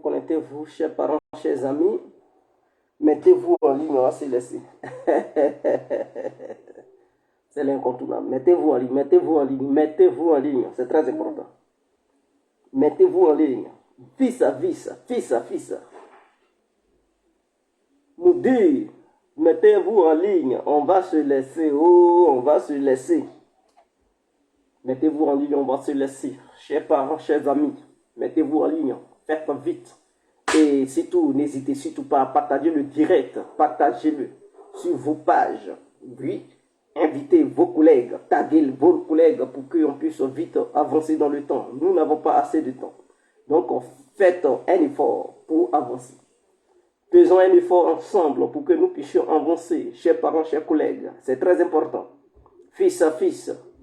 connectez-vous, chers parents, chers amis. Mettez-vous en ligne, on va se laisser. C'est l'incontournable. Mettez-vous en ligne, mettez-vous en ligne, mettez-vous en ligne. C'est très important. Mettez-vous en ligne. Fissa. Nous dire, mettez-vous en ligne. On va se laisser. Oh, on va se laisser. Mettez-vous en ligne, on va se laisser. Chers parents, chers amis, mettez-vous en ligne. Faites vite. Et surtout, n'hésitez surtout pas à partager le direct. Partagez-le sur vos pages. Oui. Invitez vos collègues, taguez vos collègues pour qu'on puisse vite avancer dans le temps. Nous n'avons pas assez de temps. Donc, faites un effort pour avancer. Faisons un effort ensemble pour que nous puissions avancer, chers parents, chers collègues. C'est très important. Fils,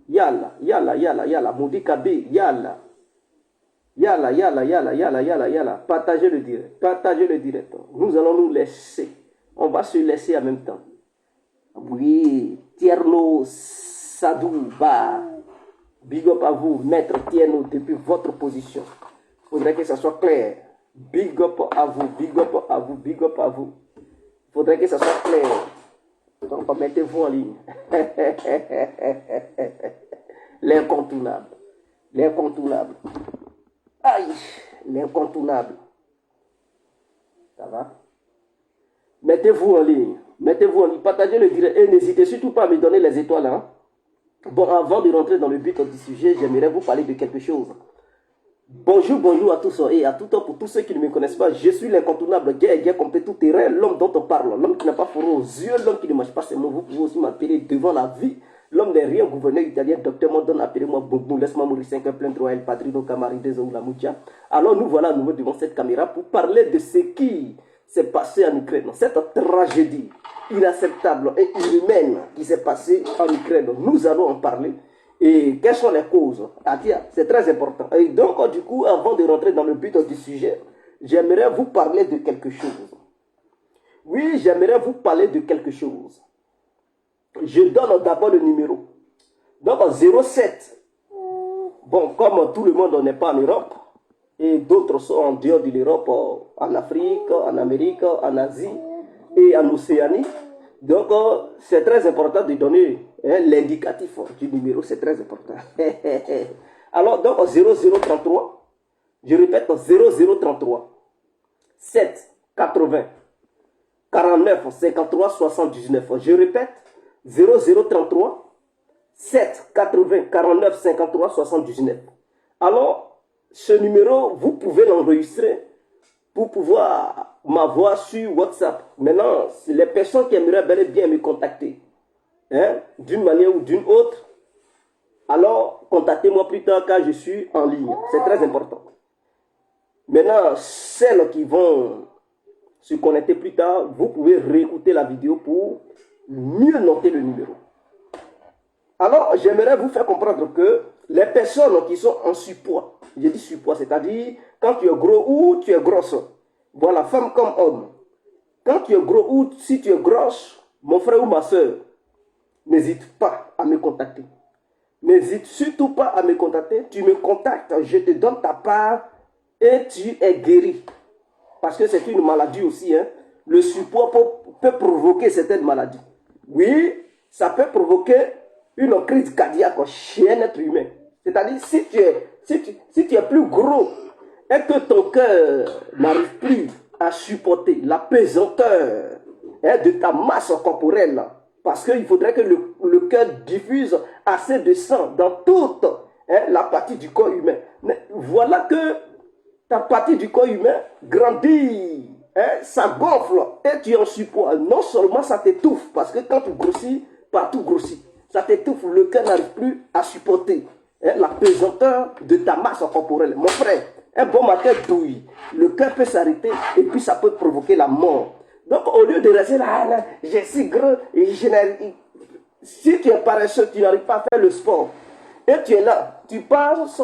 yalla, Moudi Kabé, yalla. Partagez le direct. Nous allons nous laisser. On va se laisser en même temps. Oui, Tierno Sadouba. Big up à vous, maître Tierno, depuis votre position. Il faudrait que ça soit clair. Big up à vous. Il faudrait que ça soit clair. Donc, mettez-vous en ligne. L'incontournable. Aïe, l'incontournable. Ça va? Mettez-vous en ligne. Partagez le direct. Et n'hésitez surtout pas à me donner les étoiles. Hein? Bon, avant de rentrer dans le but du sujet, j'aimerais vous parler de quelque chose. Bonjour à tous et à tout temps pour tous ceux qui ne me connaissent pas. Je suis l'incontournable, guerre complet tout terrain, l'homme dont on parle, l'homme qui n'a pas fourreau aux yeux, l'homme qui ne mange pas ses mots. Vous pouvez aussi m'appeler devant la vie. L'homme n'est rien, gouverneur italien, docteur Mondon, appelez-moi Boubou, laisse-moi mourir 5 plein droit, El Padrino, Camaride, Zoula Moudia. Alors nous voilà à nouveau devant cette caméra pour parler de ce qui s'est passé en Ukraine. Cette tragédie inacceptable et inhumaine qui s'est passée en Ukraine. Nous allons en parler. Et quelles sont les causes? C'est très important. Et donc, du coup, avant de rentrer dans le but du sujet, j'aimerais vous parler de quelque chose. Oui, j'aimerais vous parler de quelque chose. Je donne d'abord le numéro. Donc, 07. Bon, comme tout le monde n'est pas en Europe, et d'autres sont en dehors de l'Europe, en Afrique, en Amérique, en Asie et en Océanie. Donc, c'est très important de donner l'indicatif du numéro, c'est très important. Alors, donc, 0033, je répète, 0033, 7, 80, 49, 53, 79. Je répète, 0033, 7, 80, 49, 53, 79. Alors, ce numéro, vous pouvez l'enregistrer pour pouvoir m'avoir sur WhatsApp. Maintenant, les personnes qui aimeraient bel et bien me contacter, d'une manière ou d'une autre, alors contactez-moi plus tard car je suis en ligne. C'est très important. Maintenant, celles qui vont se connecter plus tard, vous pouvez réécouter la vidéo pour mieux noter le numéro. Alors, j'aimerais vous faire comprendre que les personnes qui sont en surpoids, je dis surpoids, c'est-à-dire quand tu es gros ou tu es grosse, voilà, femme comme homme. Quand tu es gros ou si tu es grosse, mon frère ou ma soeur, n'hésite pas à me contacter. N'hésite surtout pas à me contacter. Tu me contactes, je te donne ta part et tu es guéri. Parce que c'est une maladie aussi. Hein. Le surpoids peut provoquer certaines maladies. Oui, ça peut provoquer une crise cardiaque chez un être humain. C'est-à-dire, si tu es plus gros et que ton cœur n'arrive plus à supporter la pesanteur de ta masse corporelle, parce qu'il faudrait que le cœur diffuse assez de sang dans toute la partie du corps humain. Mais voilà que ta partie du corps humain grandit, ça gonfle et tu es en surpoids. Non seulement ça t'étouffe, parce que quand tu grossis, partout grossit. Ça t'étouffe, le cœur n'arrive plus à supporter la pesanteur de ta masse corporelle. Mon frère, un bon matin douille, le cœur peut s'arrêter et puis ça peut provoquer la mort. Donc au lieu de rester là, j'ai si gros, si tu es paresseux, tu n'arrives pas à faire le sport, et tu es là, tu penses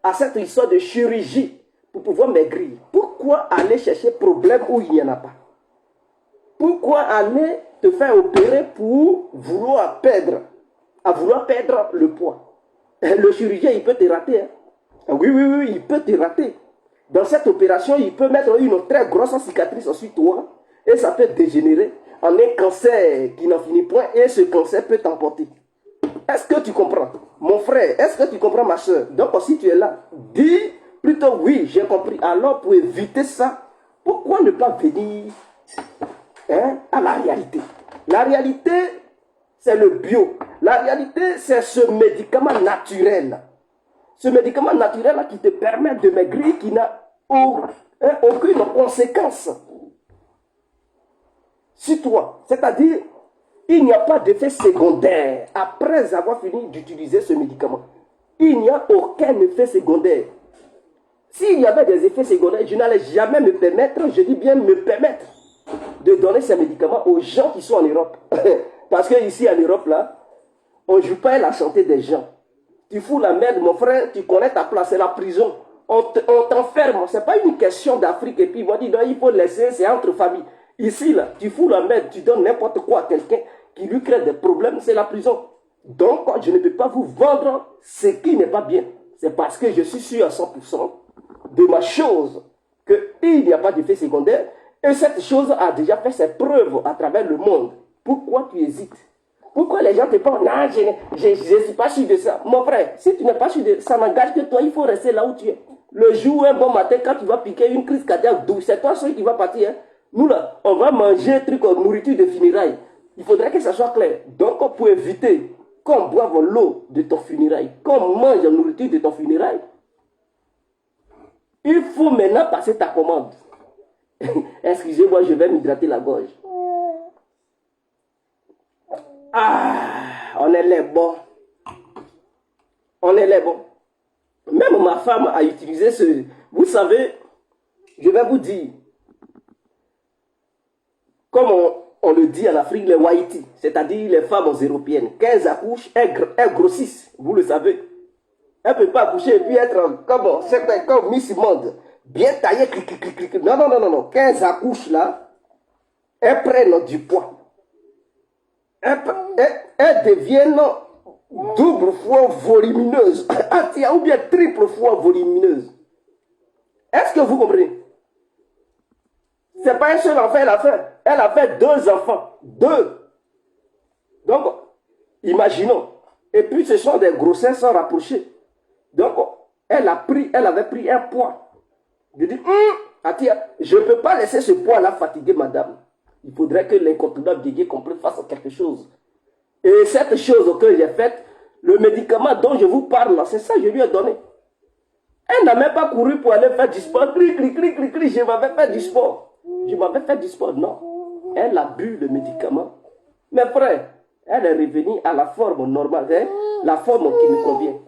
à cette histoire de chirurgie pour pouvoir maigrir. Pourquoi aller chercher problème où il n'y en a pas? Pourquoi aller te faire opérer pour vouloir perdre le poids? Le chirurgien, il peut te rater. Hein. Oui, il peut te rater. Dans cette opération, il peut mettre une très grosse cicatrice sur toi et ça peut dégénérer en un cancer qui n'en finit point et ce cancer peut t'emporter. Est-ce que tu comprends? Mon frère, est-ce que tu comprends ma soeur? Donc si tu es là, dis plutôt oui, j'ai compris. Alors pour éviter ça, pourquoi ne pas venir à la réalité? La réalité, c'est le bio. La réalité, c'est ce médicament naturel. Ce médicament naturel qui te permet de maigrir, qui n'a aucune conséquence sur toi. C'est-à-dire, il n'y a pas d'effet secondaire après avoir fini d'utiliser ce médicament. Il n'y a aucun effet secondaire. S'il y avait des effets secondaires, je n'allais jamais me permettre, je dis bien me permettre, de donner ces médicaments aux gens qui sont en Europe. Parce qu'ici en Europe, là, on ne joue pas à la santé des gens. Tu fous la merde, mon frère, tu connais ta place, c'est la prison. On t'enferme, ce n'est pas une question d'Afrique. Et puis ils vont dire, non, il faut laisser, c'est entre familles. Ici, là, tu fous la merde, tu donnes n'importe quoi à quelqu'un qui lui crée des problèmes, c'est la prison. Donc, je ne peux pas vous vendre ce qui n'est pas bien. C'est parce que je suis sûr à 100% de ma chose qu'il n'y a pas d'effet secondaire. Et cette chose a déjà fait ses preuves à travers le monde. Pourquoi tu hésites? Pourquoi les gens te parlent? Non, je ne suis pas sûr de ça. Mon frère, si tu n'es pas sûr de ça, n'engage que toi, il faut rester là où tu es. Le jour, un bon matin, quand tu vas piquer une crise cardiaque douce, c'est toi seul qui va partir. Hein? Nous là, on va manger un truc nourriture de funérailles. Il faudrait que ça soit clair. Donc, pour éviter qu'on boive l'eau de ton funérail, qu'on mange la nourriture de ton funérail, il faut maintenant passer ta commande. Excusez-moi, je vais m'hydrater la gorge. Ah, on est les bons. On est les bons. Même ma femme a utilisé ce... Vous savez, je vais vous dire, comme on le dit en Afrique, les Wahiti, c'est-à-dire les femmes européennes, quand elles accouchent, elles grossissent, vous le savez. Elle ne peut pas accoucher et puis être comme Miss Monde, bien taillée, clic, clic, clic, clic. Non, non, non, non, non. Quand elles accouchent là, elles prennent du poids. Elles deviennent double fois volumineuses, ou bien triple fois volumineuses. Est-ce que vous comprenez? Ce n'est pas un seul enfant, elle a fait. Elle a fait 2 enfants. 2. Donc, imaginons. Et puis, ce sont des grossesses rapprochées. Donc, elle avait pris un poids. Je dis, je ne peux pas laisser ce poids-là fatiguer madame. Il faudrait que l'incontournable Didier Complet fasse quelque chose. Et cette chose que j'ai faite, le médicament dont je vous parle, c'est ça que je lui ai donné. Elle n'a même pas couru pour aller faire du sport. Clic, clic, clic, clic, clic, je m'avais fait du sport. Je m'avais fait du sport, non. Elle a bu le médicament. Mais frère, elle est revenue à la forme normale, hein, la forme qui me convient.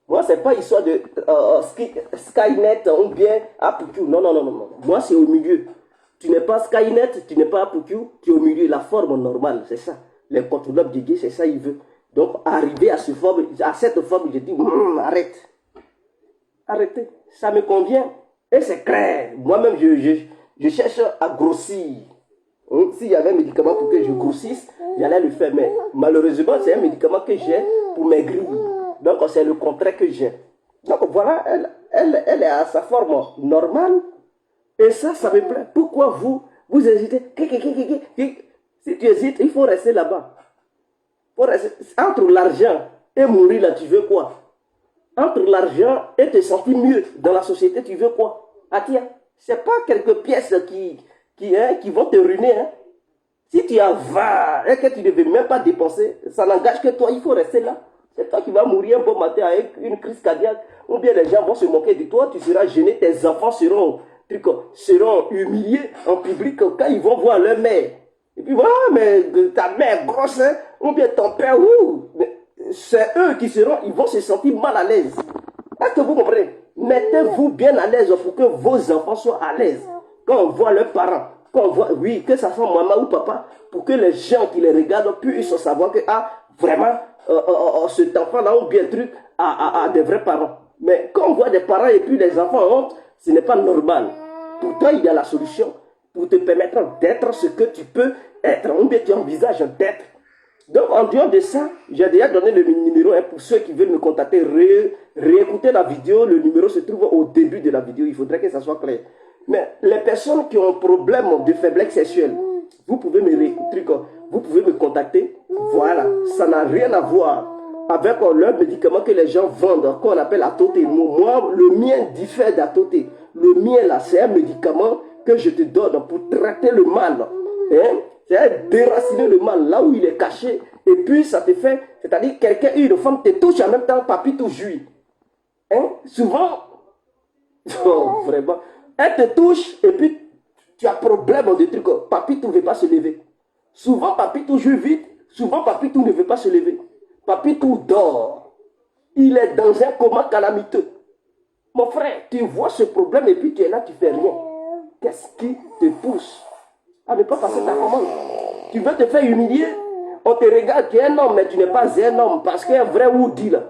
Moi, ce n'est pas histoire de Skynet ou bien Apuku. Non, non, non, non, non. Moi, c'est au milieu. Tu n'es pas Skynet, tu n'es pas Apuku, tu es au milieu. La forme normale, c'est ça. L'incontournable Didier, c'est ça, il veut. Donc, arriver à cette forme, je dis, arrête. Arrêtez. Ça me convient. Et c'est clair. Moi-même, je cherche à grossir. S'il y avait un médicament pour que je grossisse, j'allais le faire. Mais malheureusement, c'est un médicament que j'ai pour maigrir. Donc, c'est le contraire que j'ai. Donc, voilà, elle est à sa forme normale. Et ça me plaît. Pourquoi vous hésitez? Si tu hésites, il faut rester là-bas. Entre l'argent et mourir, là, tu veux quoi? Entre l'argent et te sentir mieux dans la société, tu veux quoi? Ah tiens, ce n'est pas quelques pièces qui vont te ruiner. Hein. Si tu en vas et que tu ne veux même pas dépenser, ça n'engage que toi, il faut rester là. C'est toi qui vas mourir un bon matin avec une crise cardiaque. Ou bien les gens vont se moquer de toi, tu seras gêné, tes enfants seront humiliés en public quand ils vont voir leur mère. Et puis voilà, mais ta mère grosse, hein, ou bien ton père, c'est eux qui ils vont se sentir mal à l'aise. Est-ce que vous comprenez? Mettez-vous bien à l'aise pour que vos enfants soient à l'aise. Quand on voit leurs parents, quand on voit, oui, que ça soit maman ou papa, pour que les gens qui les regardent puissent savoir que, vraiment, cet enfant-là, ou bien truc, a des vrais parents. Mais quand on voit des parents et puis les enfants ont honte, ce n'est pas normal. Pourtant, il y a la solution pour te permettre d'être ce que tu peux être, ou bien tu envisages d'être. Donc, en dehors de ça, j'ai déjà donné le numéro hein, pour ceux qui veulent me contacter. Réécouter la vidéo, le numéro se trouve au début de la vidéo. Il faudrait que ça soit clair. Mais les personnes qui ont un problème de faiblesse sexuelle, vous pouvez me réécouter, vous pouvez me contacter. Voilà, ça n'a rien à voir avec leur médicament que les gens vendent, qu'on appelle Atoté. Moi, le mien diffère d'Atoté. Le mien, là, c'est un médicament que je te donne pour traiter le mal. Hein? C'est déraciner le mal là où il est caché. Et puis, ça te fait, c'est-à-dire quelqu'un, une femme te touche en même temps, papy te jouit. Hein? Souvent, oh, vraiment, elle te touche et puis tu as problème de trucs. Papy, tu ne veut pas se lever. Souvent, papy, tu joue vite. Souvent, papy, tu ne veut pas se lever. Papy, tu dort. Il est dans un coma calamiteux. Mon frère, tu vois ce problème et puis tu es là, tu fais rien. Qu'est-ce qui te pousse à ne pas passer ta commande? Tu veux te faire humilier? On te regarde, tu es un homme, mais tu n'es pas un homme. Parce qu'un vrai Woody, là,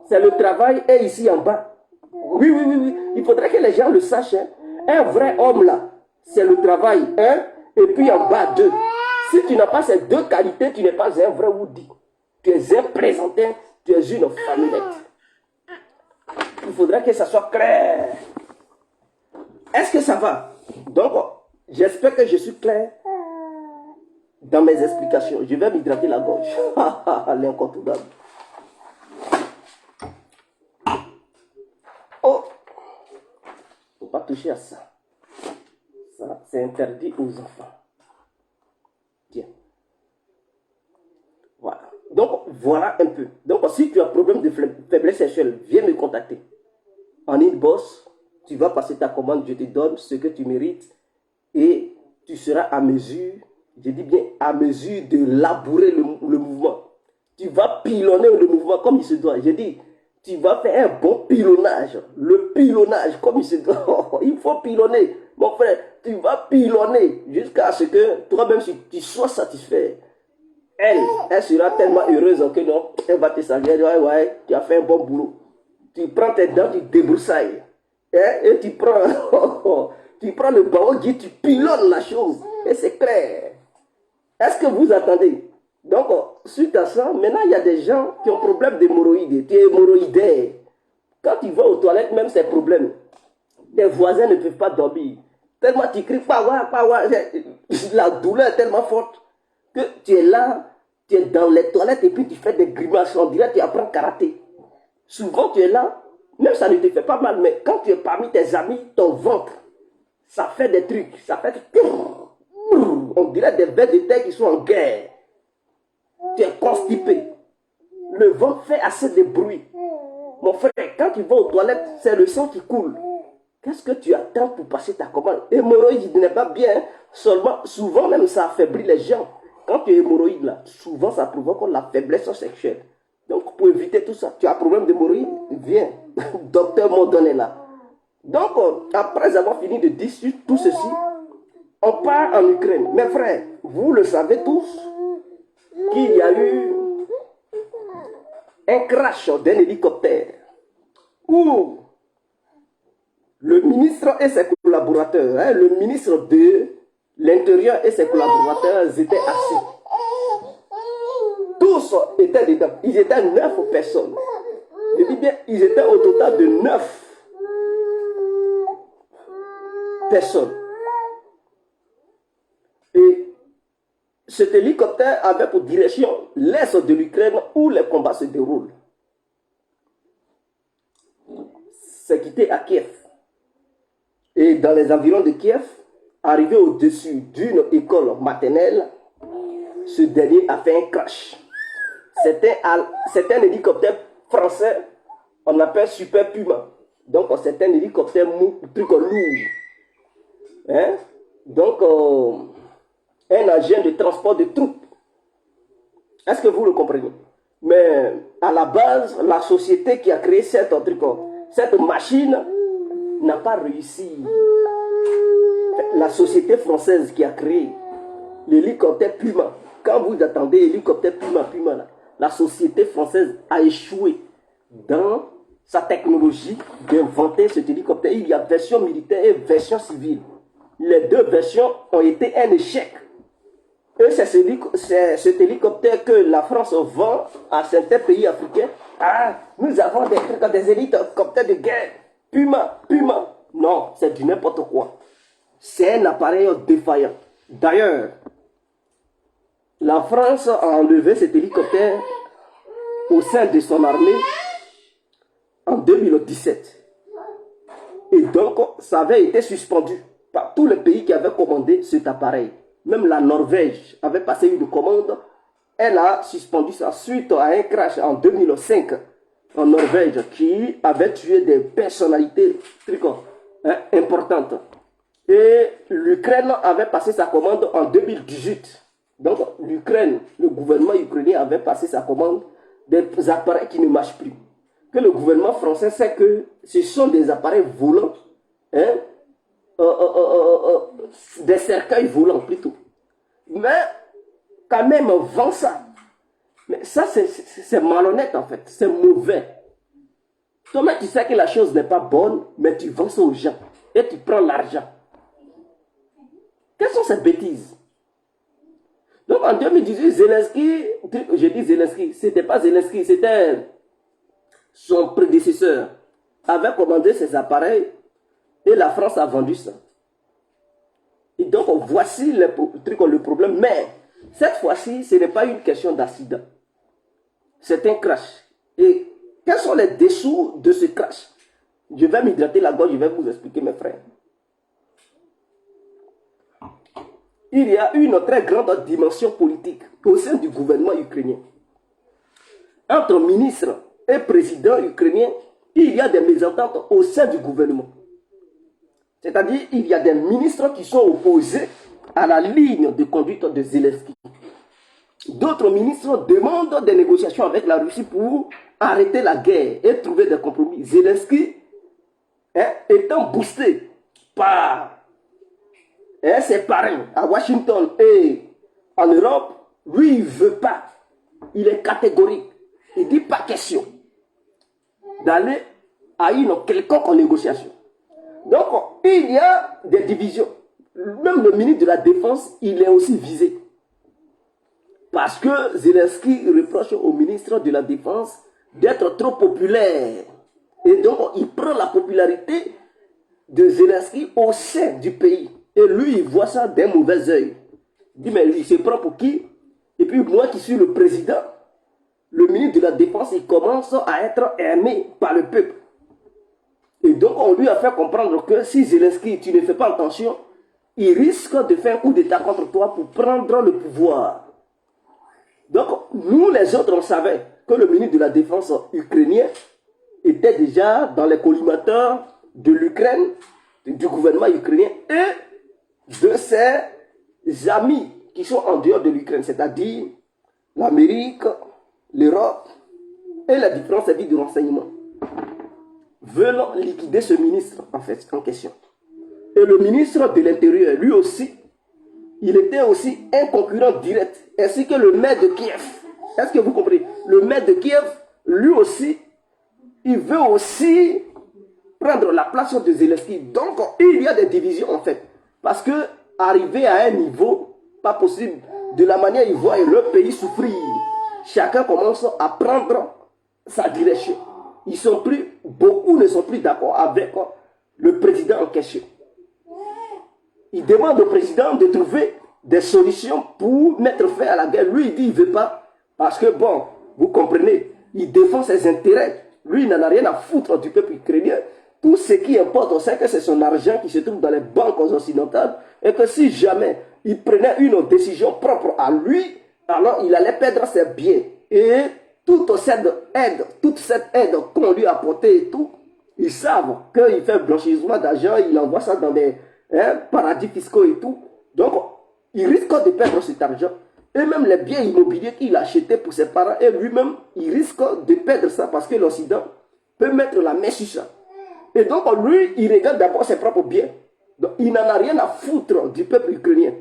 c'est le travail est ici en bas. Oui, oui, oui, oui. Il faudrait que les gens le sachent. Hein. Un vrai homme, là, c'est le travail, hein, et puis en bas, deux. Si tu n'as pas ces deux qualités, tu n'es pas un vrai Woody. Tu es un présentin, tu es une famillette. Il faudrait que ça soit clair. Est-ce que ça va? Donc, j'espère que je suis clair dans mes explications. Je vais m'hydrater la gorge. L'incontournable. Oh! Il ne faut pas toucher à ça. Ça, c'est interdit aux enfants. Tiens. Voilà. Donc, voilà un peu. Donc, si tu as un problème de faiblesse sexuelle, viens me contacter. En inbox, tu vas passer ta commande, je te donne ce que tu mérites et tu seras à mesure, je dis bien à mesure de labourer le mouvement. Tu vas pilonner le mouvement comme il se doit. Je dis, tu vas faire un bon pilonnage. Le pilonnage comme il se doit. Il faut pilonner. Mon frère, tu vas pilonner jusqu'à ce que toi-même tu sois satisfait. Elle sera tellement heureuse que non, elle va te saluer. Ouais, tu as fait un bon boulot. Tu prends tes dents, tu débroussailles. Hein, et tu prends le ballon, tu pilonnes la chose. Et c'est clair. Est-ce que vous attendez? Donc, suite à ça, maintenant, il y a des gens qui ont problème d'hémorroïdes. Tu es hémorroïdaire. Quand tu vas aux toilettes, même ces problèmes, tes voisins ne peuvent pas dormir. Tellement tu cries, la douleur est tellement forte que tu es là, tu es dans les toilettes et puis tu fais des grimaces. On dirait que tu apprends karaté. Souvent, tu es là, même ça ne te fait pas mal, mais quand tu es parmi tes amis, ton ventre, ça fait des trucs. Ça fait... On dirait des vers de terre qui sont en guerre. Tu es constipé. Le ventre fait assez de bruit. Mon frère, quand tu vas aux toilettes, c'est le sang qui coule. Qu'est-ce que tu attends pour passer ta commande? Hémorroïde n'est pas bien. Seulement, souvent même, ça affaiblit les gens. Quand tu es hémorroïde, là, souvent, ça provoque la faiblesse sexuelle. Donc, pour éviter tout ça, tu as un problème d'hémorroïde? Viens. Docteur Mondon est là. Donc, après avoir fini de dire tout ceci, on part en Ukraine. Mes frères, vous le savez tous, qu'il y a eu un crash d'un hélicoptère où le ministre et ses collaborateurs, hein, le ministre de l'Intérieur et ses collaborateurs étaient assis. Tous étaient dedans. Ils étaient 9 personnes. Je dis bien, ils étaient au total de 9 personnes. Et cet hélicoptère avait pour direction l'est de l'Ukraine où les combats se déroulent. C'est quitté à Kiev. Et dans les environs de Kiev, arrivé au-dessus d'une école maternelle, ce dernier a fait un crash. C'était un hélicoptère français, on appelle Super Puma. Donc c'est un hélicoptère truc lourd. Hein? Donc un agent de transport de troupes. Est-ce que vous le comprenez? Mais à la base, la société qui a créé cette machine n'a pas réussi. La société française qui a créé l'hélicoptère Puma, quand vous attendez l'hélicoptère Puma là, la société française a échoué dans sa technologie d'inventer cet hélicoptère. Il y a version militaire et version civile. Les deux versions ont été un échec. Et c'est cet hélicoptère que la France vend à certains pays africains. Ah, nous avons des hélicoptères de guerre. Puma, Puma. Non, c'est du n'importe quoi. C'est un appareil défaillant. D'ailleurs, la France a enlevé cet hélicoptère au sein de son armée en 2017. Et donc, ça avait été suspendu par tous les pays qui avaient commandé cet appareil. Même la Norvège avait passé une commande. Elle a suspendu ça suite à un crash en 2005 en Norvège qui avait tué des personnalités importantes. Et l'Ukraine avait passé sa commande en 2018. Donc, l'Ukraine, le gouvernement ukrainien avait passé sa commande des appareils qui ne marchent plus. Que le gouvernement français sait que ce sont des appareils volants, hein, des cercueils volants plutôt. Mais quand même, vend ça. Mais ça, c'est malhonnête en fait, c'est mauvais. Toi-même, tu sais que la chose n'est pas bonne, mais tu vends ça aux gens et tu prends l'argent. Quelles sont ces bêtises? Donc en 2018, Zelensky, je dis Zelensky, c'était pas Zelensky, c'était son prédécesseur, avait commandé ces appareils et la France a vendu ça. Et donc voici le problème. Mais cette fois-ci, ce n'est pas une question d'accident. C'est un crash. Et quels sont les dessous de ce crash? Je vais m'hydrater la gorge, je vais vous expliquer mes frères. Il y a une très grande dimension politique au sein du gouvernement ukrainien. Entre ministres et président ukrainien, il y a des mésententes au sein du gouvernement. C'est-à-dire, il y a des ministres qui sont opposés à la ligne de conduite de Zelensky. D'autres ministres demandent des négociations avec la Russie pour arrêter la guerre et trouver des compromis. Zelensky, étant boosté par ses parrains à Washington et en Europe, lui, il ne veut pas. Il est catégorique. Il ne dit pas question d'aller à une quelconque négociation. Donc, il y a des divisions. Même le ministre de la Défense, il est aussi visé. Parce que Zelensky reproche au ministre de la Défense d'être trop populaire. Et donc, il prend la popularité de Zelensky au sein du pays. Et lui, il voit ça d'un mauvais œil. Il dit, mais il se prend pour qui? Et puis moi qui suis le président, le ministre de la Défense, il commence à être aimé par le peuple. Et donc, on lui a fait comprendre que si Zelensky, tu ne fais pas attention, il risque de faire un coup d'État contre toi pour prendre le pouvoir. Donc, nous les autres, on savait que le ministre de la Défense ukrainien était déjà dans les collimateurs de l'Ukraine, du gouvernement ukrainien et de ses amis qui sont en dehors de l'Ukraine, c'est-à-dire l'Amérique, l'Europe et les différents services de renseignement veulent liquider ce ministre en question. Et le ministre de l'Intérieur, lui aussi, il était aussi un concurrent direct, ainsi que le maire de Kiev. Est-ce que vous comprenez? Le maire de Kiev, lui aussi, il veut aussi prendre la place de Zelensky. Donc, il y a des divisions en fait. Parce que, arrivé à un niveau, pas possible, de la manière il voit le pays souffrir, chacun commence à prendre sa direction. Beaucoup ne sont plus d'accord avec le président en question. Il demande au président de trouver des solutions pour mettre fin à la guerre. Lui, il dit qu'il ne veut pas. Parce que, bon, vous comprenez, il défend ses intérêts. Lui, il n'en a rien à foutre du peuple ukrainien. Tout ce qui importe, on sait que c'est son argent qui se trouve dans les banques occidentales. Et que si jamais il prenait une décision propre à lui, alors il allait perdre ses biens. Et toute cette aide qu'on lui a apportée et tout, ils savent qu'il fait blanchissement d'argent, il envoie ça dans des paradis fiscaux et tout. Donc, il risque de perdre cet argent. Et même les biens immobiliers qu'il a achetés pour ses parents, et lui-même, il risque de perdre ça parce que l'Occident peut mettre la main sur ça. Et donc, lui, il regarde d'abord ses propres biens. Donc, il n'en a rien à foutre du peuple ukrainien.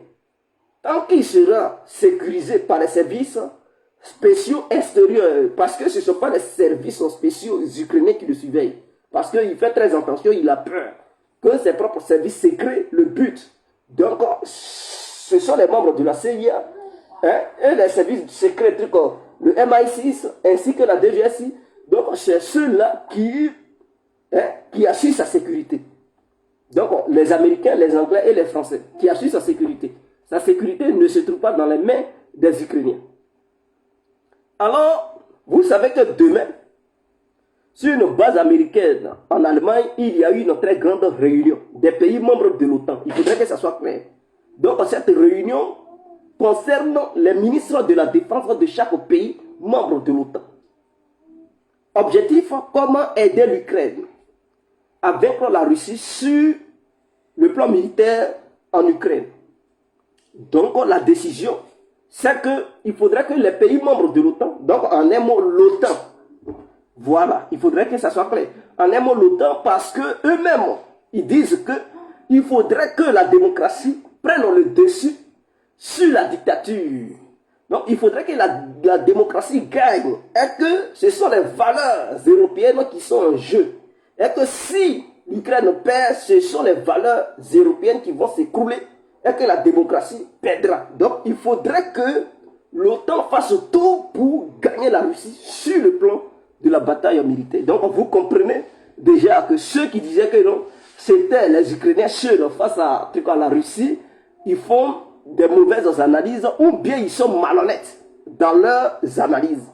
Tant qu'il sera sécurisé par les services spéciaux extérieurs, parce que ce ne sont pas les services spéciaux ukrainiens qui le surveillent, parce qu'il fait très attention, il a peur que ses propres services secrets le butent. Donc, ce sont les membres de la CIA hein, et les services secrets, trucs comme le MI6 ainsi que la DGSI. Donc, c'est ceux-là qui assurent sa sécurité. Donc, les Américains, les Anglais et les Français qui assurent sa sécurité. Sa sécurité ne se trouve pas dans les mains des Ukrainiens. Alors, vous savez que demain, sur une base américaine en Allemagne, il y a eu une très grande réunion des pays membres de l'OTAN. Il faudrait que ça soit clair. Donc, cette réunion concerne les ministres de la défense de chaque pays membre de l'OTAN. Objectif, comment aider l'Ukraine à vaincre la Russie sur le plan militaire en Ukraine. Donc, la décision, c'est qu'il faudrait que les pays membres de l'OTAN, donc en un mot, l'OTAN, voilà, il faudrait que ça soit clair. En un mot, l'OTAN, parce qu'eux-mêmes, ils disent qu'il faudrait que la démocratie prenne le dessus sur la dictature. Donc, il faudrait que la démocratie gagne et que ce sont les valeurs européennes qui sont en jeu. Et que si l'Ukraine perd, ce sont les valeurs européennes qui vont s'écrouler et que la démocratie perdra. Donc, il faudrait que l'OTAN fasse tout pour gagner la Russie sur le plan de la bataille militaire. Donc, vous comprenez déjà que ceux qui disaient que non, c'était les Ukrainiens seuls face à la Russie, ils font des mauvaises analyses ou bien ils sont malhonnêtes dans leurs analyses.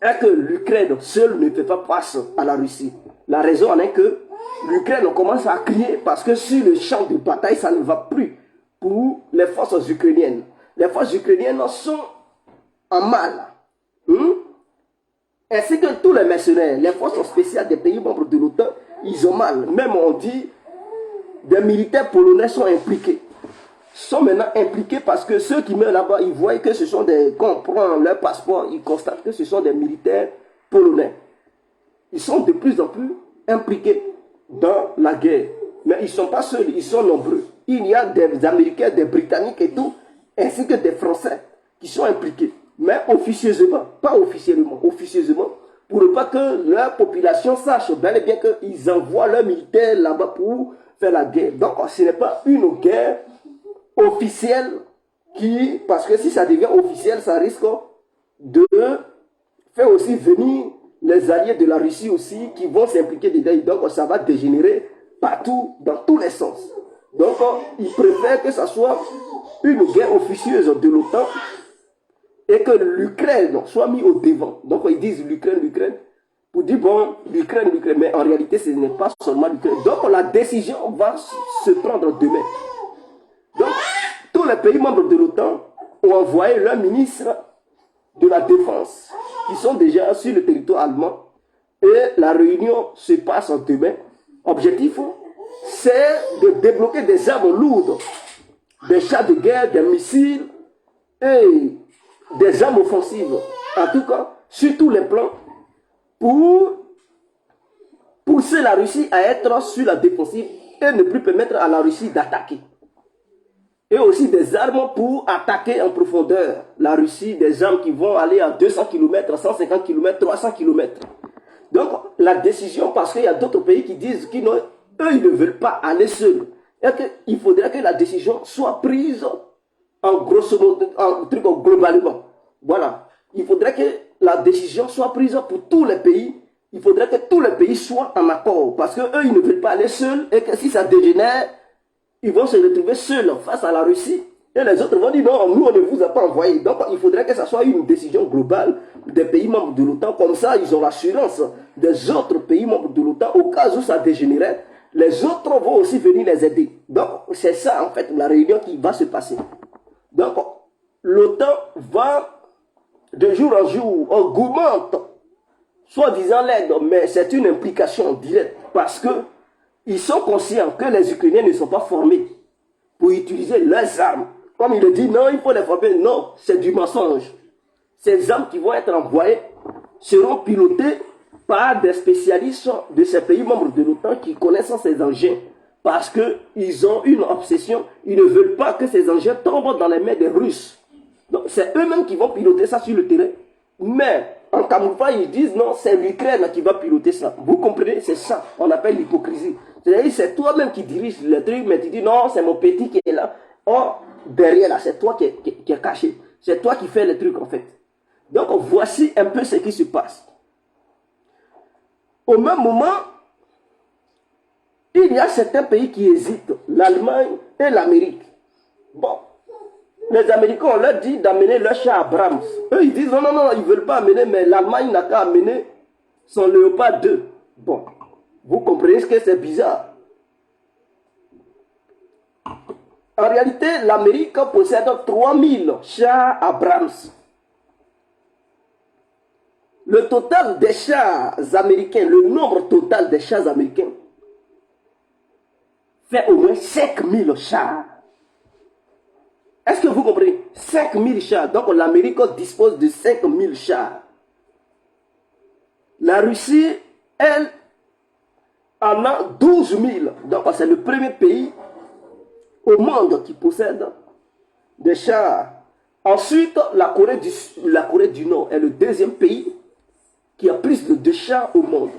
Et que l'Ukraine seule ne fait pas face à la Russie. La raison en est que l'Ukraine commence à crier parce que sur le champ de bataille, ça ne va plus pour les forces ukrainiennes. Les forces ukrainiennes sont en mal. Ainsi que tous les mercenaires, les forces spéciales des pays membres de l'OTAN, ils ont mal. Même on dit, des militaires polonais sont impliqués. Sont maintenant impliqués parce que ceux qui meurent là-bas, ils voient que ce sont des... Quand on prend leur passeport, ils constatent que ce sont des militaires polonais. Ils sont de plus en plus impliqués dans la guerre. Mais ils ne sont pas seuls, ils sont nombreux. Il y a des Américains, des Britanniques et tout, ainsi que des Français qui sont impliqués. Mais officieusement, pas officiellement, officieusement, pour ne pas que leur population sache bel et bien qu'ils envoient leurs militaires là-bas pour faire la guerre. Donc ce n'est pas une guerre officielle parce que si ça devient officiel, ça risque de faire aussi venir les alliés de la Russie aussi qui vont s'impliquer dedans. Donc ça va dégénérer partout, dans tous les sens. Donc ils préfèrent que ça soit une guerre officieuse de l'OTAN et que l'Ukraine soit mise au devant. Donc ils disent l'Ukraine, pour dire bon, l'Ukraine, mais en réalité ce n'est pas seulement l'Ukraine. Donc la décision va se prendre demain. Donc tous les pays membres de l'OTAN ont envoyé leur ministre de la Défense qui sont déjà sur le territoire allemand et la réunion se passe demain. Objectif, c'est de débloquer des armes lourdes, des chars de guerre, des missiles et des armes offensives, en tout cas, sur tous les plans, pour pousser la Russie à être sur la défensive et ne plus permettre à la Russie d'attaquer. Et aussi des armes pour attaquer en profondeur la Russie, des armes qui vont aller à 200 km, 150 km, 300 km. Donc, la décision, parce qu'il y a d'autres pays qui disent qu'eux, ils ne veulent pas aller seuls. Et qu'il faudrait que la décision soit prise en grosso modo, globalement. Voilà. Il faudrait que la décision soit prise pour tous les pays. Il faudrait que tous les pays soient en accord. Parce qu'eux, ils ne veulent pas aller seuls. Et que si ça dégénère, ils vont se retrouver seuls face à la Russie. Et les autres vont dire non, nous on ne vous a pas envoyé. Donc il faudrait que ça soit une décision globale des pays membres de l'OTAN. Comme ça, ils ont l'assurance des autres pays membres de l'OTAN. Au cas où ça dégénérait, les autres vont aussi venir les aider. Donc c'est ça en fait la réunion qui va se passer. Donc l'OTAN va de jour en jour augmente soi-disant l'aide, mais c'est une implication directe parce que ils sont conscients que les Ukrainiens ne sont pas formés pour utiliser leurs armes. Comme il le dit, non, il faut les former. Non, c'est du mensonge. Ces armes qui vont être envoyées seront pilotées par des spécialistes de ces pays membres de l'OTAN qui connaissent ces engins. Parce qu'ils ont une obsession. Ils ne veulent pas que ces engins tombent dans les mains des Russes. Donc c'est eux-mêmes qui vont piloter ça sur le terrain. Mais en camouflage, ils disent non, c'est l'Ukraine qui va piloter ça. Vous comprenez? C'est ça. On appelle l'hypocrisie. C'est-à-dire, c'est toi-même qui dirige le truc, mais tu dis non, c'est mon petit qui est là. Or, derrière là, c'est toi qui est caché. C'est toi qui fais les trucs en fait. Donc voici un peu ce qui se passe. Au même moment, il y a certains pays qui hésitent, l'Allemagne et l'Amérique. Bon, les Américains, on leur dit d'amener leur char Abrams. Eux, ils disent non, non, non, ils ne veulent pas amener, mais l'Allemagne n'a qu'à amener son Léopard 2. Bon, vous comprenez ce que c'est bizarre. En réalité, l'Amérique possède 3000 chars Abrams. Le total des chars américains, le nombre total des chars américains, fait au moins 5000 chars. Est-ce que vous comprenez? 5000 chars. Donc l'Amérique dispose de 5000 chars. La Russie, elle, en a 12 000. Donc c'est le premier pays au monde qui possède des chars. Ensuite, la Corée du Nord est le deuxième pays qui a plus de chars au monde.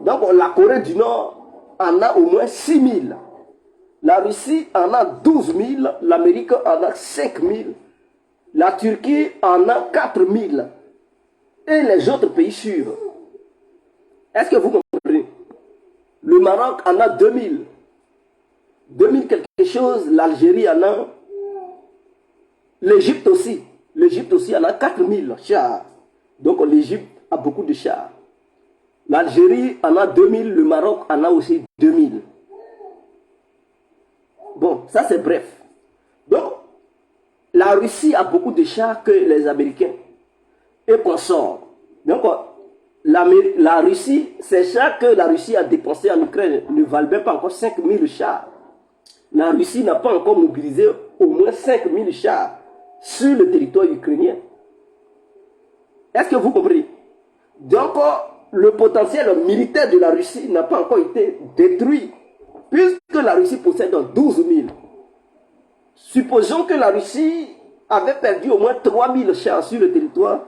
Donc la Corée du Nord en a au moins 6 000. La Russie en a 12 000. L'Amérique en a 5 000. La Turquie en a 4 000. Et les autres pays suivent. Est-ce que vous comprenez? Le Maroc en a 2 000. 2000 quelque chose, l'Algérie en a, l'Égypte aussi en a 4000 chars. Donc l'Égypte a beaucoup de chars. L'Algérie en a 2000, le Maroc en a aussi 2000. Bon, ça c'est bref. Donc, la Russie a beaucoup de chars que les Américains et consorts. Donc, la Russie, ces chars que la Russie a dépensés en Ukraine ne valent même pas encore 5000 chars. La Russie n'a pas encore mobilisé au moins 5000 chars sur le territoire ukrainien. Est-ce que vous comprenez? Donc, le potentiel militaire de la Russie n'a pas encore été détruit, puisque la Russie possède 12 000. Supposons que la Russie avait perdu au moins 3000 chars sur le territoire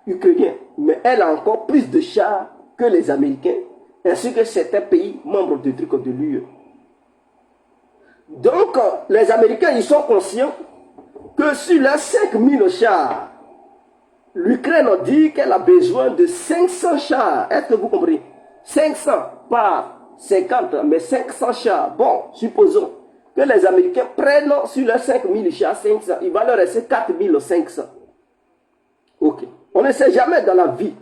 ukrainien, mais elle a encore plus de chars que les Américains, ainsi que certains pays membres de l'UE. Donc, les Américains, ils sont conscients que sur les 5000 chars, l'Ukraine dit qu'elle a besoin de 500 chars. Est-ce que vous comprenez? 500, pas 50, mais 500 chars. Bon, supposons que les Américains prennent sur les 5000 chars 500. Il va leur rester 4500. Ok. On ne sait jamais dans la vie.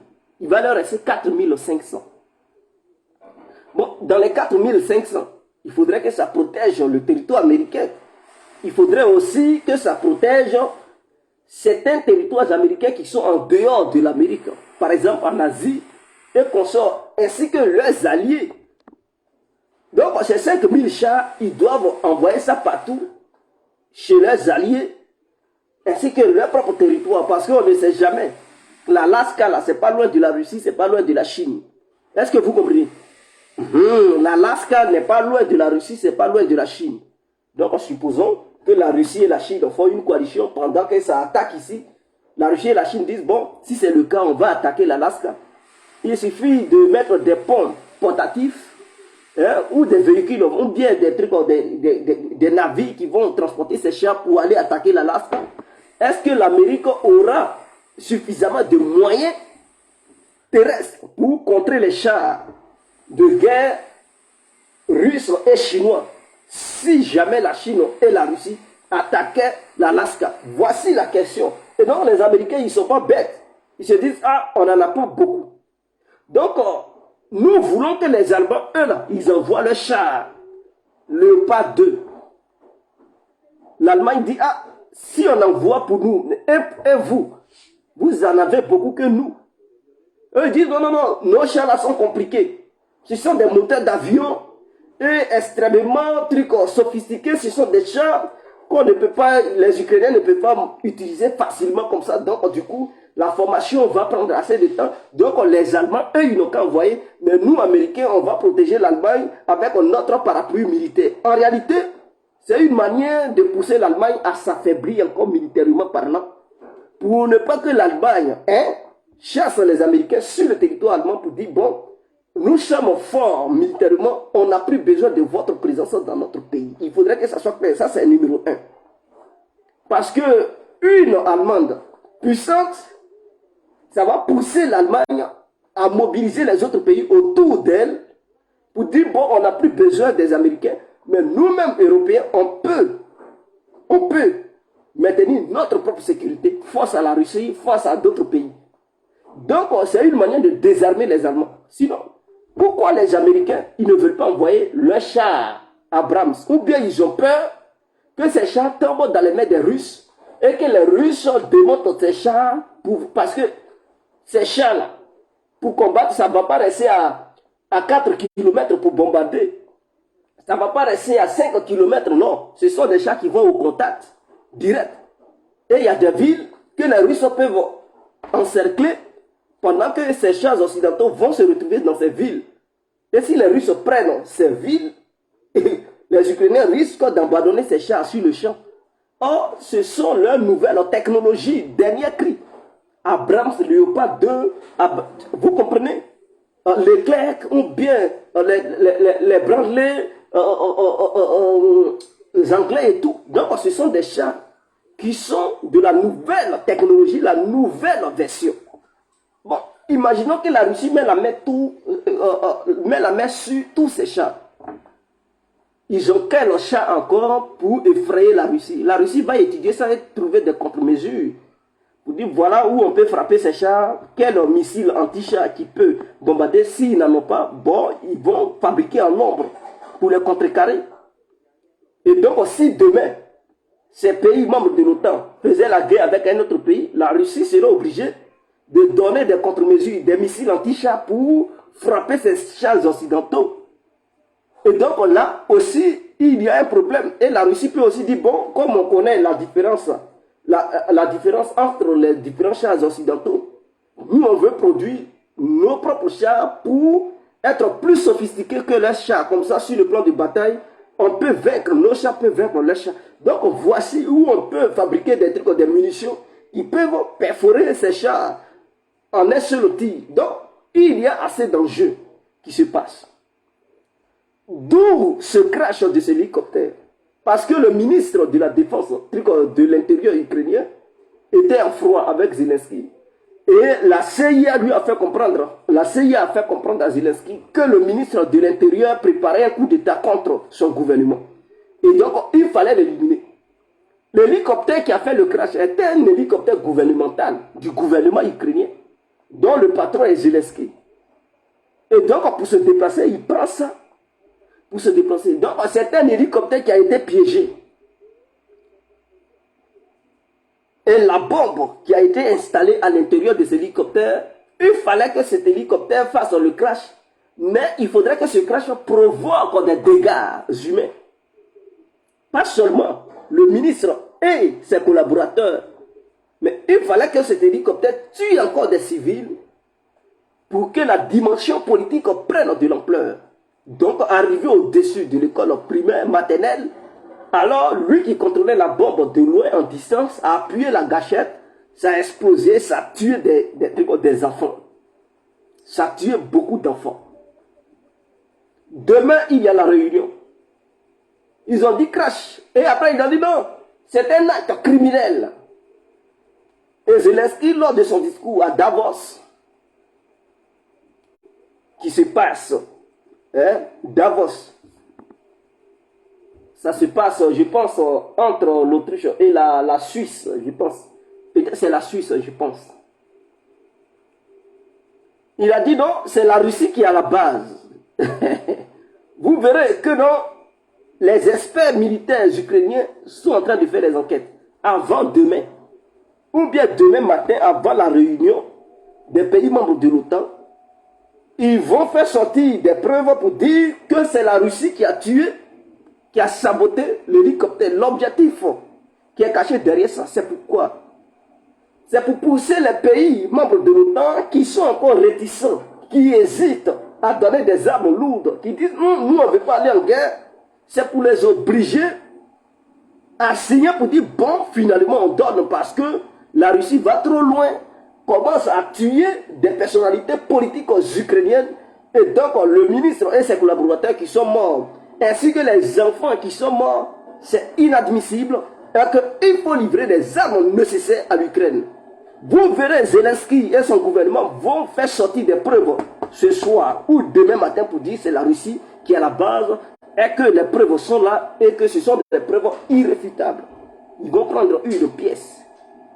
Il va leur rester 4500. Bon, dans les 4500, il faudrait que ça protège le territoire américain. Il faudrait aussi que ça protège certains territoires américains qui sont en dehors de l'Amérique. Par exemple en Asie et consorts, ainsi que leurs alliés. Donc ces 5000 chars, ils doivent envoyer ça partout chez leurs alliés, ainsi que leur propre territoire, parce qu'on ne sait jamais. L'Alaska, là, c'est pas loin de la Russie, c'est pas loin de la Chine. Est-ce que vous comprenez? L'Alaska n'est pas loin de la Russie, c'est pas loin de la Chine. Donc, supposons que la Russie et la Chine font une coalition pendant que ça attaque ici. La Russie et la Chine disent, bon, si c'est le cas, on va attaquer l'Alaska. Il suffit de mettre des ponts portatifs, ou des véhicules, ou bien des trucs, des navires qui vont transporter ces chars pour aller attaquer l'Alaska. Est-ce que l'Amérique aura suffisamment de moyens terrestres pour contrer les chars de guerre russes et chinois si jamais la Chine et la Russie attaquaient l'Alaska? Voici la question. Et donc les Américains, ils ne sont pas bêtes. Ils se disent, ah, on n'en a pas beaucoup. Donc, nous voulons que les Allemands, eux là, ils envoient le char, le pas 2. L'Allemagne dit, ah, si on envoie pour nous, et vous, vous en avez beaucoup que nous. Eux disent, non, non, non, nos chars là sont compliqués. Ce sont des moteurs d'avion et extrêmement sophistiqués. Ce sont des chars qu'on ne peut pas, les Ukrainiens ne peuvent pas utiliser facilement comme ça. Donc, du coup, la formation va prendre assez de temps. Donc, les Allemands, eux, ils n'ont qu'à envoyer. Mais nous, Américains, on va protéger l'Allemagne avec notre parapluie militaire. En réalité, c'est une manière de pousser l'Allemagne à s'affaiblir encore militairement parlant. Pour ne pas que l'Allemagne chasse les Américains sur le territoire allemand pour dire, bon, nous sommes forts militairement, on n'a plus besoin de votre présence dans notre pays. Il faudrait que ça soit clair. Ça, c'est numéro 1. Parce que une Allemande puissante, ça va pousser l'Allemagne à mobiliser les autres pays autour d'elle pour dire, bon, on n'a plus besoin des Américains, mais nous-mêmes, Européens, on peut maintenir notre propre sécurité face à la Russie, face à d'autres pays. Donc, c'est une manière de désarmer les Allemands. Sinon, pourquoi les Américains, ils ne veulent pas envoyer le char Abrams? Ou bien ils ont peur que ces chars tombent dans les mains des Russes et que les Russes démontent ces chars parce que ces chars-là, pour combattre, ça ne va pas rester à 4 km pour bombarder. Ça ne va pas rester à 5 km, non. Ce sont des chars qui vont au contact direct. Et il y a des villes que les Russes peuvent encercler pendant que ces chars occidentaux vont se retrouver dans ces villes. Et si les Russes prennent ces villes, les Ukrainiens risquent d'abandonner ces chars sur le champ. Or, ce sont leurs nouvelles technologies, dernier cri. Abrams, Léopard 2, vous comprenez? Leclerc ou bien les Branley, les Anglais et tout. Donc, ce sont des chars qui sont de la nouvelle technologie, la nouvelle version. Bon, imaginons que la Russie met la main sur tous ces chars. Ils ont quel chat encore pour effrayer la Russie? La Russie va étudier ça et trouver des contre-mesures. Pour dire voilà où on peut frapper ces chars, quel missile anti-char qui peut bombarder. S'ils n'en ont pas, bon, ils vont fabriquer en nombre pour les contrecarrer. Et donc, si demain, ces pays membres de l'OTAN faisaient la guerre avec un autre pays, la Russie serait obligée de donner des contre-mesures, des missiles anti-chars pour frapper ces chars occidentaux. Et donc là aussi, il y a un problème. Et la Russie peut aussi dire, bon, comme on connaît la différence entre les différents chars occidentaux, nous on veut produire nos propres chars pour être plus sophistiqués que les chars. Comme ça, sur le plan de bataille, on peut vaincre, nos chars peuvent vaincre les chars. Donc voici où on peut fabriquer des trucs, des munitions qui peuvent perforer ces chars en un seul tir. Donc il y a assez d'enjeux qui se passent. D'où ce crash de ces hélicoptères. Parce que le ministre de la Défense, de l'Intérieur ukrainien, était en froid avec Zelensky. Et la CIA lui a fait comprendre, à Zelensky que le ministre de l'Intérieur préparait un coup d'État contre son gouvernement. Et donc, il fallait l'éliminer. L'hélicoptère qui a fait le crash était un hélicoptère gouvernemental du gouvernement ukrainien, dont le patron est Zelensky. Et donc, pour se déplacer, il prend ça. Pour se déplacer. Donc, c'est un hélicoptère qui a été piégé. Et la bombe qui a été installée à l'intérieur de cet hélicoptère, il fallait que cet hélicoptère fasse le crash. Mais il faudrait que ce crash provoque des dégâts humains. Pas seulement le ministre et ses collaborateurs, mais il fallait que cet hélicoptère tue encore des civils pour que la dimension politique prenne de l'ampleur. Donc, arrivé au-dessus de l'école primaire, maternelle, alors lui qui contrôlait la bombe de loin en distance a appuyé la gâchette, ça a explosé, ça a tué des enfants. Ça a tué beaucoup d'enfants. Demain, il y a la réunion. Ils ont dit crash. Et après, ils ont dit non, c'est un acte criminel. Et Zelensky, lors de son discours à Davos, qui se passe, Davos, ça se passe, je pense, entre l'Autriche et la Suisse, je pense. Peut-être c'est la Suisse, je pense. Il a dit non, c'est la Russie qui est à la base. Vous verrez que non, les experts militaires ukrainiens sont en train de faire des enquêtes avant demain, ou bien demain matin, avant la réunion des pays membres de l'OTAN. Ils vont faire sortir des preuves pour dire que c'est la Russie qui a tué, qui a saboté l'hélicoptère. L'objectif qui est caché derrière ça, c'est pourquoi? C'est pour pousser les pays membres de l'OTAN qui sont encore réticents, qui hésitent à donner des armes lourdes, qui disent nous on ne veut pas aller en guerre. C'est pour les obliger à signer pour dire bon, finalement on donne parce que la Russie va trop loin, commence à tuer des personnalités politiques ukrainiennes, et donc le ministre et ses collaborateurs qui sont morts, ainsi que les enfants qui sont morts, c'est inadmissible. qu'il faut livrer des armes nécessaires à l'Ukraine. Vous verrez Zelensky et son gouvernement vont faire sortir des preuves ce soir ou demain matin pour dire que c'est la Russie qui est à la base et que les preuves sont là et que ce sont des preuves irréfutables. Ils vont prendre une pièce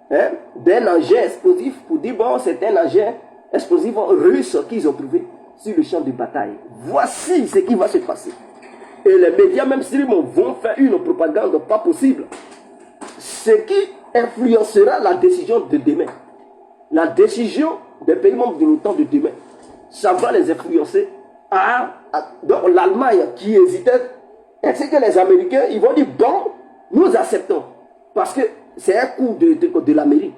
d'un engin explosif pour dire bon c'est un engin explosif russe qu'ils ont trouvé sur le champ de bataille. Voici ce qui va se passer. Et les médias même vont faire une propagande pas possible. Ce qui influencera la décision de demain. La décision des pays membres de l'OTAN de demain. Ça va les influencer donc l'Allemagne qui hésitait, ainsi que les Américains, ils vont dire bon, nous acceptons. Parce que c'est un coup de l'Amérique.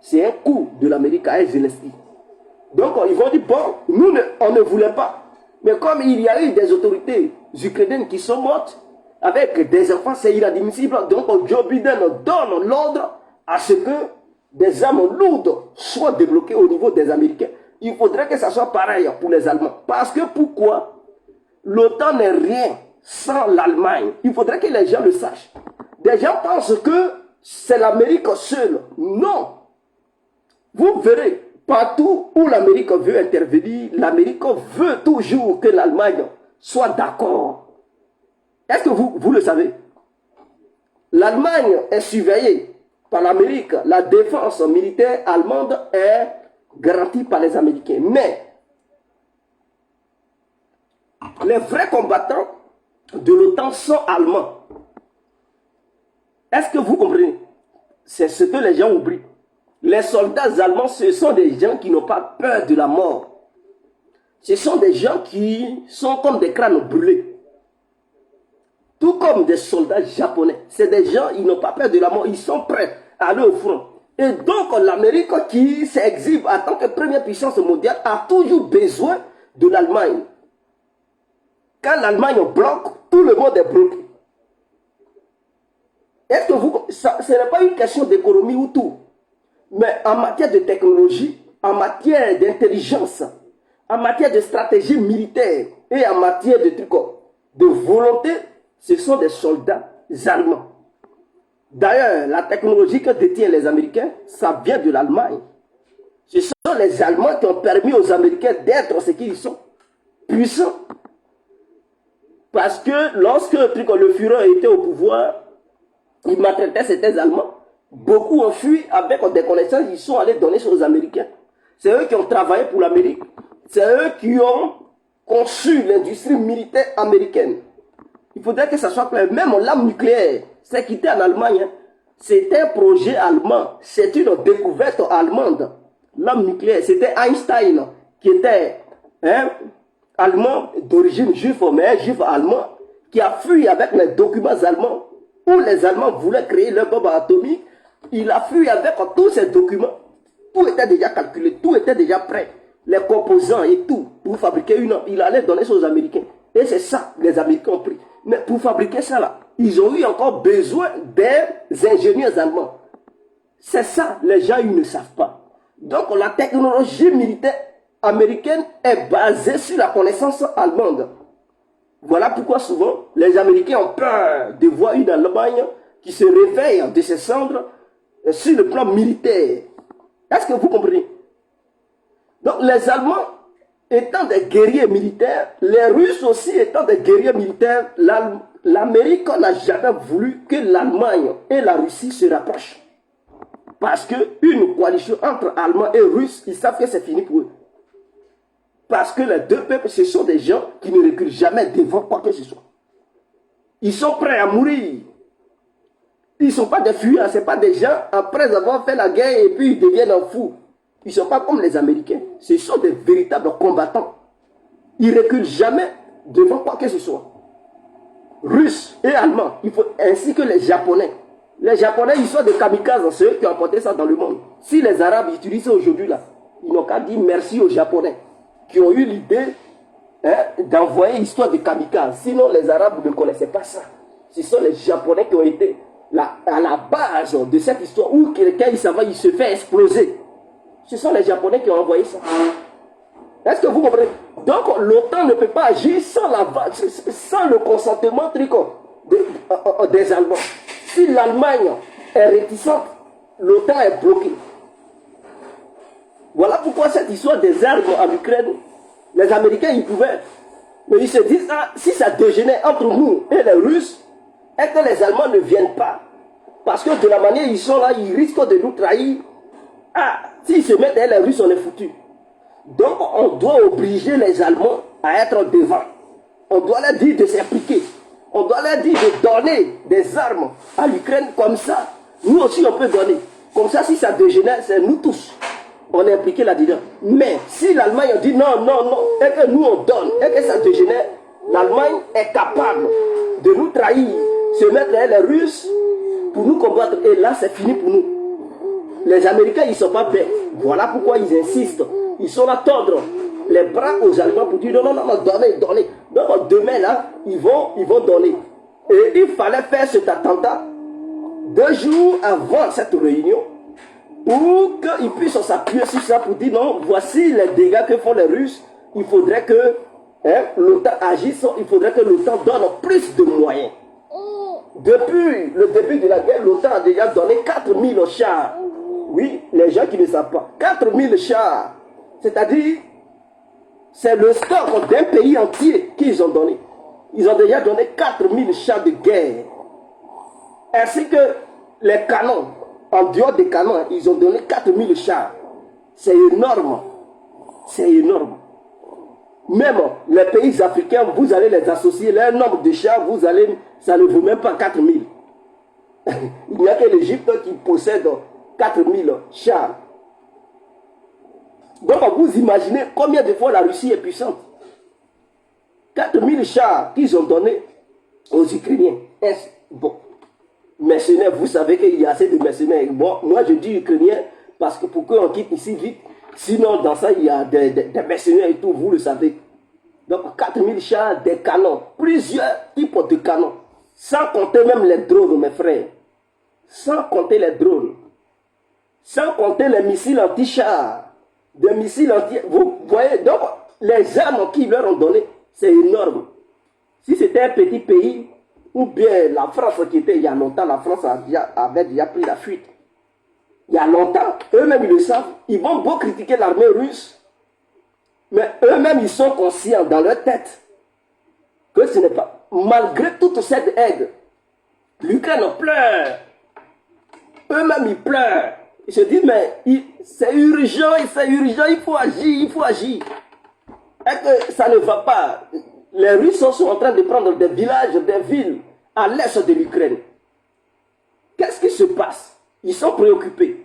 C'est un coup de l'Amérique à Zelensky. Donc ils vont dire bon, nous on ne voulait pas. Mais comme il y a eu des autorités ukrainiennes qui sont mortes, avec des enfants, c'est inadmissible. Donc Joe Biden donne l'ordre à ce que des armes lourdes soient débloquées au niveau des Américains. Il faudrait que ça soit pareil pour les Allemands. Parce que pourquoi? L'OTAN n'est rien sans l'Allemagne. Il faudrait que les gens le sachent. Des gens pensent que c'est l'Amérique seule. Non. Vous verrez, partout où l'Amérique veut intervenir, l'Amérique veut toujours que l'Allemagne soit d'accord. Est-ce que vous le savez? L'Allemagne est surveillée par l'Amérique. La défense militaire allemande est garantie par les Américains. Mais les vrais combattants de l'OTAN sont allemands. Est-ce que vous comprenez? C'est ce que les gens oublient. Les soldats allemands, ce sont des gens qui n'ont pas peur de la mort. Ce sont des gens qui sont comme des crânes brûlés. Tout comme des soldats japonais. C'est des gens, ils n'ont pas peur de la mort. Ils sont prêts à aller au front. Et donc l'Amérique qui s'exhibe en tant que première puissance mondiale a toujours besoin de l'Allemagne. Quand l'Allemagne bloque, tout le monde est bloqué. Est-ce que ce n'est pas une question d'économie ou tout. Mais en matière de technologie, en matière d'intelligence, en matière de stratégie militaire et en matière de volonté, ce sont des soldats allemands. D'ailleurs, la technologie que détiennent les Américains, ça vient de l'Allemagne. Ce sont les Allemands qui ont permis aux Américains d'être ce qu'ils sont, puissants. Parce que lorsque le Führer était au pouvoir, il maltraitait certains Allemands. Beaucoup ont fui avec des connaissances, ils sont allés donner ça aux Américains. C'est eux qui ont travaillé pour l'Amérique. C'est eux qui ont conçu l'industrie militaire américaine. Il faudrait que ça soit clair. Même l'arme nucléaire, c'est quitté en Allemagne. C'est un projet allemand. C'est une découverte allemande. L'arme nucléaire, c'était Einstein qui était allemand d'origine juive, mais juif allemand, qui a fui avec les documents allemands, où les Allemands voulaient créer leur bombe atomique. Il a fui avec tous ces documents. Tout était déjà calculé, tout était déjà prêt. Les composants et tout, pour fabriquer une arme, il allait donner ça aux Américains. Et c'est ça que les Américains ont pris. Mais pour fabriquer ça là, ils ont eu encore besoin des ingénieurs allemands. C'est ça, les gens ils ne savent pas. Donc la technologie militaire américaine est basée sur la connaissance allemande. Voilà pourquoi souvent les Américains ont peur de voir une Allemagne qui se réveille de ses cendres sur le plan militaire. Est-ce que vous comprenez? Donc les Allemands étant des guerriers militaires, les Russes aussi étant des guerriers militaires, l'Amérique n'a jamais voulu que l'Allemagne et la Russie se rapprochent. Parce qu'une coalition entre Allemands et Russes, ils savent que c'est fini pour eux. Parce que les deux peuples, ce sont des gens qui ne reculent jamais devant quoi que ce soit. Ils sont prêts à mourir. Ils ne sont pas des fuyards, ce ne sont pas des gens, après avoir fait la guerre et puis ils deviennent fous. Ils ne sont pas comme les Américains. Ce sont des véritables combattants. Ils ne reculent jamais devant quoi que ce soit. Russes et Allemands, ainsi que les Japonais. Les Japonais, ils sont des kamikazes, c'est eux qui ont apporté ça dans le monde. Si les Arabes utilisent ça aujourd'hui, là, ils n'ont qu'à dire merci aux Japonais qui ont eu l'idée d'envoyer l'histoire de kamikazes. Sinon, les Arabes ne connaissaient pas ça. Ce sont les Japonais qui ont été à la base de cette histoire où quelqu'un, il se fait exploser. Ce sont les Japonais qui ont envoyé ça. Est-ce que vous comprenez? Donc, l'OTAN ne peut pas agir sans le consentement des Allemands. Si l'Allemagne est réticente, l'OTAN est bloquée. Voilà pourquoi cette histoire des armes en Ukraine, les Américains, ils pouvaient. Mais ils se disent, ah, si ça dégénère entre nous et les Russes, et que les Allemands ne viennent pas, parce que de la manière ils sont là, ils risquent de nous trahir. Ah, s'ils se mettent avec les Russes, on est foutus. Donc, on doit obliger les Allemands à être devant. On doit leur dire de s'impliquer. On doit leur dire de donner des armes à l'Ukraine comme ça. Nous aussi, on peut donner. Comme ça, si ça dégénère, c'est nous tous. On est impliqués là-dedans. Mais si l'Allemagne dit non, non, non, et que nous on donne, et que ça dégénère, l'Allemagne est capable de nous trahir, se mettre avec les Russes pour nous combattre. Et là, c'est fini pour nous. Les Américains, ils ne sont pas bêtes. Voilà pourquoi ils insistent. Ils sont là tordre les bras aux Allemands pour dire non, non, non, non, donnez, donnez. Donc demain, là, ils vont donner. Et il fallait faire cet attentat 2 jours avant cette réunion pour qu'ils puissent s'appuyer sur ça pour dire non, voici les dégâts que font les Russes. Il faudrait que l'OTAN agisse, il faudrait que l'OTAN donne plus de moyens. Depuis le début de la guerre, l'OTAN a déjà donné 4000 chars. Oui, les gens qui ne savent pas. 4000 chars. C'est-à-dire, c'est le stock d'un pays entier qu'ils ont donné. Ils ont déjà donné 4000 chars de guerre. Ainsi que les canons. En dehors des canons, ils ont donné 4000 chars. C'est énorme. C'est énorme. Même les pays africains, vous allez les associer, leur nombre de chars, vous allez, ça ne vaut même pas 4000. Il n'y a que l'Égypte qui possède 4000 chars. Donc vous imaginez combien de fois la Russie est puissante. 4000 chars qu'ils ont donnés aux Ukrainiens. Bon, mercenaires, vous savez qu'il y a assez de mercenaires. Bon, moi je dis Ukrainiens parce que pour qu'on quitte ici vite, sinon dans ça il y a des mercenaires et tout, vous le savez. Donc 4000 chars, des canons, plusieurs types de canons. Sans compter même les drones, mes frères. Sans compter les drones. Sans compter les missiles anti-chars. Des missiles anti... Vous voyez, donc, les armes qu'ils leur ont données, c'est énorme. Si c'était un petit pays, ou bien la France qui était il y a longtemps, la France avait déjà pris la fuite. Il y a longtemps, eux-mêmes ils le savent. Ils vont beau critiquer l'armée russe, mais eux-mêmes ils sont conscients dans leur tête que ce n'est pas... Malgré toute cette aide, l'Ukraine pleure. Eux-mêmes ils pleurent. Ils se disent, mais c'est urgent, il faut agir, il faut agir. Et que ça ne va pas. Les Russes sont en train de prendre des villages, des villes à l'est de l'Ukraine. Qu'est-ce qui se passe? Ils sont préoccupés.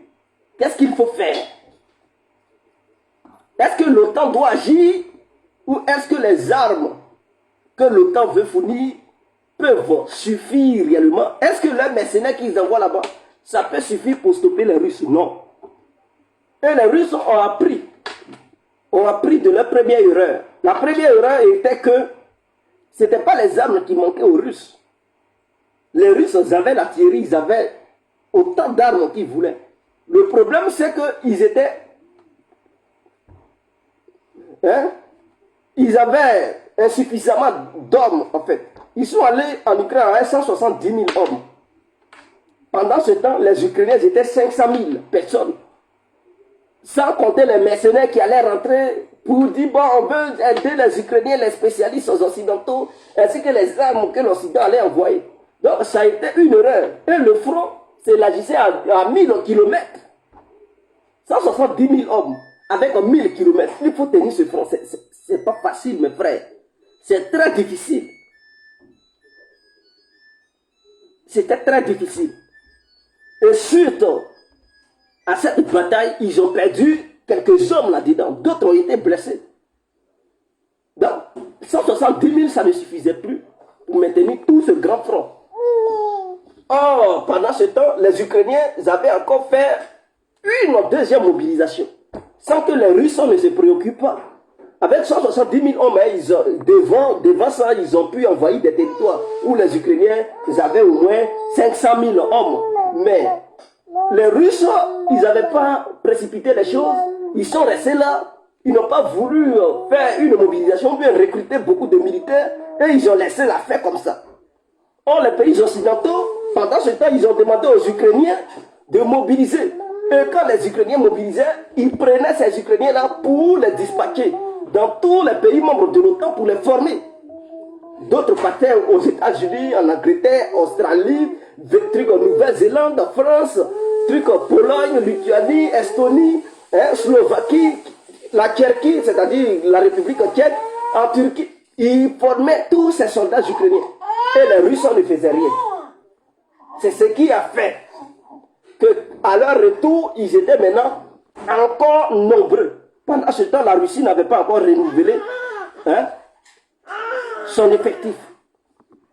Qu'est-ce qu'il faut faire? Est-ce que l'OTAN doit agir ou est-ce que les armes que l'OTAN veut fournir peuvent suffire réellement? Est-ce que les mercenaires qu'ils envoient là-bas, ça peut suffire pour stopper les Russes? Non. Et les Russes ont appris de leur première erreur. La première erreur était que ce n'était pas les armes qui manquaient aux Russes. Les Russes avaient l'artillerie, ils avaient autant d'armes qu'ils voulaient. Le problème, c'est qu'ils étaient... ils avaient insuffisamment d'hommes, en fait. Ils sont allés en Ukraine à 170 000 hommes. Pendant ce temps, les Ukrainiens étaient 500 000 personnes. Sans compter les mercenaires qui allaient rentrer pour dire, bon, on veut aider les Ukrainiens, les spécialistes aux Occidentaux, ainsi que les armes que l'Occident allait envoyer. Donc, ça a été une erreur. Et le front s'élargissait à 1000 km. 170 000 hommes avec 1000 km. Il faut tenir ce front. C'est pas facile, mes frères. C'est très difficile. C'était très difficile. Et surtout, à cette bataille, ils ont perdu quelques hommes là-dedans. D'autres ont été blessés. Donc, 170 000, ça ne suffisait plus pour maintenir tout ce grand front. Or, pendant ce temps, les Ukrainiens avaient encore fait une deuxième mobilisation. Sans que les Russes ne se préoccupent pas. Avec 170 000 hommes, devant ça, ils ont pu envahir des territoires où les Ukrainiens avaient au moins 500 000 hommes. Mais les Russes, ils n'avaient pas précipité les choses. Ils sont restés là. Ils n'ont pas voulu faire une mobilisation, bien recruter beaucoup de militaires. Et ils ont laissé la faire comme ça. Or, les pays occidentaux, pendant ce temps, ils ont demandé aux Ukrainiens de mobiliser. Et quand les Ukrainiens mobilisaient, ils prenaient ces Ukrainiens-là pour les dispatcher dans tous les pays membres de l'OTAN pour les former. D'autres partaient aux États-Unis, en Angleterre, Australie, trucs en Nouvelle-Zélande, France, trucs en Pologne, Lituanie, Estonie, Slovaquie, la Tchéquie, c'est-à-dire la République tchèque, en Turquie. Ils formaient tous ces soldats ukrainiens. Et les Russes ne faisaient rien. C'est ce qui a fait qu'à leur retour, ils étaient maintenant encore nombreux. Pendant ce temps, la Russie n'avait pas encore renouvelé son effectif.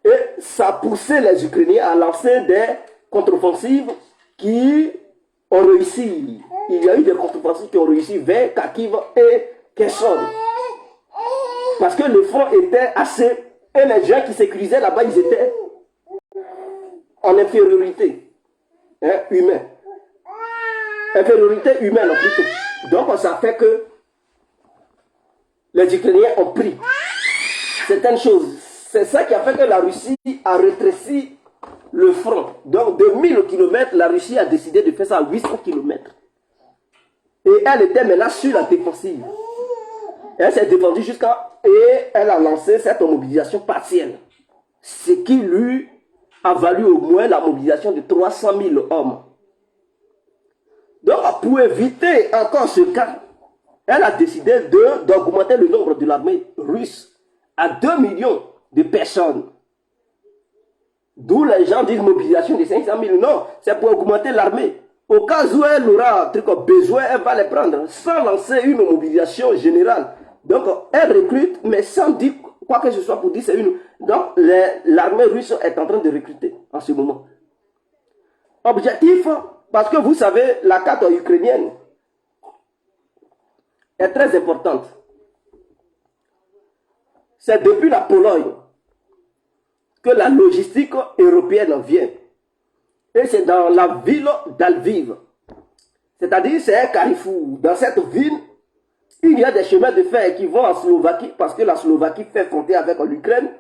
Et ça poussait les Ukrainiens à lancer des contre-offensives qui ont réussi. Il y a eu des contre-offensives qui ont réussi vers Kharkiv et Kherson. Parce que le front était assez... Et les gens qui sécurisaient là-bas, ils étaient en infériorité humaine. Infériorité humaine plutôt. Donc ça fait que les Ukrainiens ont pris certaines choses. C'est ça qui a fait que la Russie a rétréci le front. Donc de 1000 km, la Russie a décidé de faire ça à 800 km. Et elle était maintenant sur la défensive. Elle s'est défendue jusqu'à... Et elle a lancé cette mobilisation partielle. Ce qui lui a valu au moins la mobilisation de 300 000 hommes. Donc pour éviter encore ce cas, elle a décidé d'augmenter le nombre de l'armée russe à 2 millions de personnes. D'où les gens disent mobilisation de 500 000. Non, c'est pour augmenter l'armée. Au cas où elle aura un truc besoin, elle va les prendre sans lancer une mobilisation générale. Donc, elle recrute, mais sans dire quoi que ce soit pour dire c'est une... Donc, l'armée russe est en train de recruter en ce moment. Objectif, parce que vous savez, la carte ukrainienne est très importante. C'est depuis la Pologne que la logistique européenne vient. Et c'est dans la ville d'Alviv. C'est-à-dire, c'est un carrefour. Dans cette ville, il y a des chemins de fer qui vont en Slovaquie, parce que la Slovaquie fait frontière avec l'Ukraine,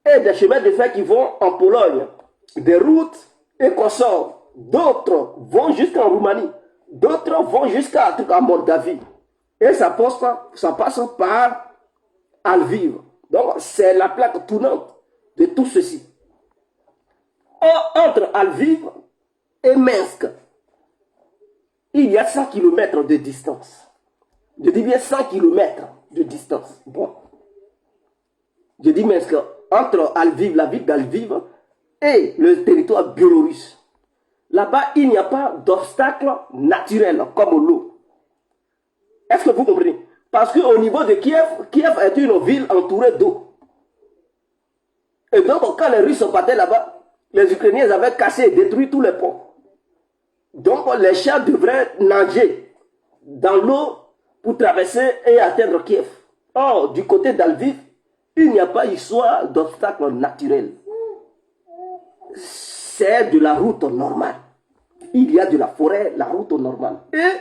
et des chemins de fer qui vont en Pologne, des routes et consorts. D'autres vont jusqu'en Roumanie, d'autres vont jusqu'à Moldavie. Et ça passe par Alviv. Donc, c'est la plaque tournante de tout ceci. Entre Alviv et Minsk, il y a 100 km de distance. Je dis bien 100 km de distance. Bon. Je dis mais entre Alviv, la ville d'Alviv, et le territoire biélorusse. Là-bas, il n'y a pas d'obstacle naturel comme l'eau. Est-ce que vous comprenez? Parce qu'au niveau de Kiev, Kiev est une ville entourée d'eau. Et donc, quand les Russes partaient là-bas, les Ukrainiens avaient cassé et détruit tous les ponts. Donc, les chars devraient nager dans l'eau pour traverser et atteindre Kiev. Or, du côté d'Alviv, il n'y a pas histoire d'obstacle naturel. C'est de la route normale. Il y a de la forêt, la route normale. Et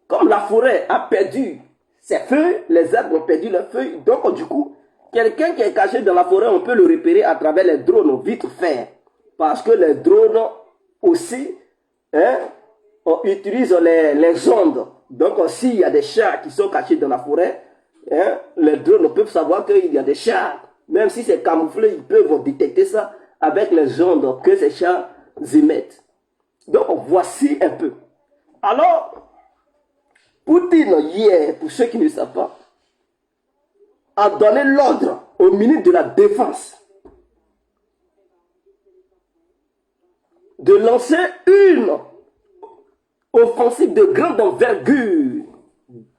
comme la forêt a perdu ses feuilles, les arbres ont perdu leurs feuilles, donc du coup, quelqu'un qui est caché dans la forêt, on peut le repérer à travers les drones vite fait. Parce que les drones aussi utilisent les ondes. Donc, s'il y a des chats qui sont cachés dans la forêt, les drones peuvent savoir qu'il y a des chats. Même si c'est camouflé, ils peuvent détecter ça avec les ondes que ces chats émettent. Donc, voici un peu. Alors, Poutine, hier, pour ceux qui ne savent pas, a donné l'ordre au ministre de la Défense de lancer une offensive de grande envergure,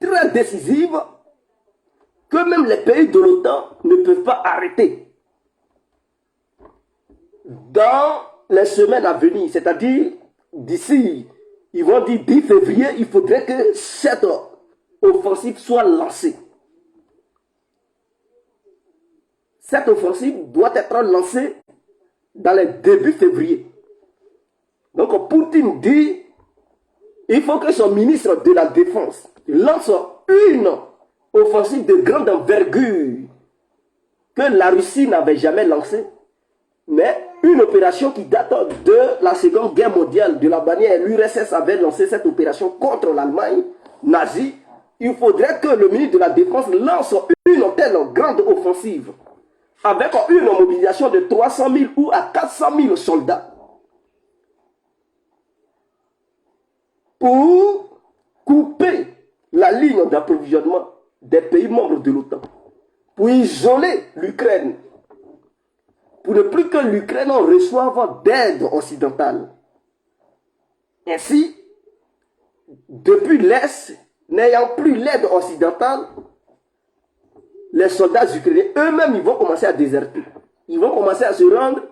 très décisive, que même les pays de l'OTAN ne peuvent pas arrêter. Dans les semaines à venir, c'est-à-dire d'ici, ils vont dire 10 février, il faudrait que cette offensive soit lancée. Cette offensive doit être lancée dans les débuts février. Donc Poutine dit, il faut que son ministre de la Défense lance une offensive de grande envergure que la Russie n'avait jamais lancée, mais une une opération qui date de la Seconde Guerre mondiale. De la manière l'URSS avait lancé cette opération contre l'Allemagne nazie, il faudrait que le ministre de la Défense lance une telle grande offensive avec une mobilisation de 300 000 ou à 400 000 soldats pour couper la ligne d'approvisionnement des pays membres de l'OTAN, pour isoler l'Ukraine, pour ne plus que l'Ukraine reçoive d'aide occidentale. Ainsi, depuis l'Est, n'ayant plus l'aide occidentale, les soldats ukrainiens eux-mêmes, ils vont commencer à déserter. Ils vont commencer à se rendre.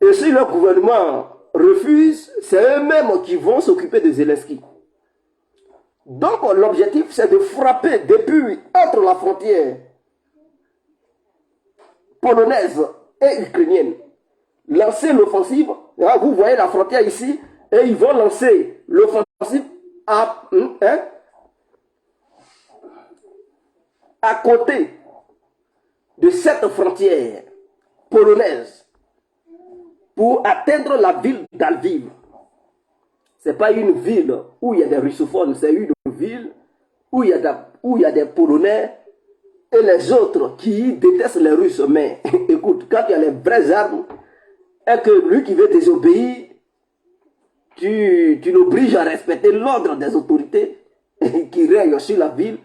Et si le gouvernement refuse, c'est eux-mêmes qui vont s'occuper de Zelensky. Donc l'objectif, c'est de frapper depuis entre la frontière polonaise et ukrainienne. Lancer l'offensive. Vous voyez la frontière ici. Et ils vont lancer l'offensive à côté de cette frontière polonaise pour atteindre la ville d'Alviv. Ce n'est pas une ville où il y a des russophones, c'est une ville où il y a des Polonais et les autres qui détestent les Russes. Mais écoute, quand il y a les vraies armes et que lui qui veut désobéir, tu l'obliges à respecter l'ordre des autorités qui règnent sur la ville,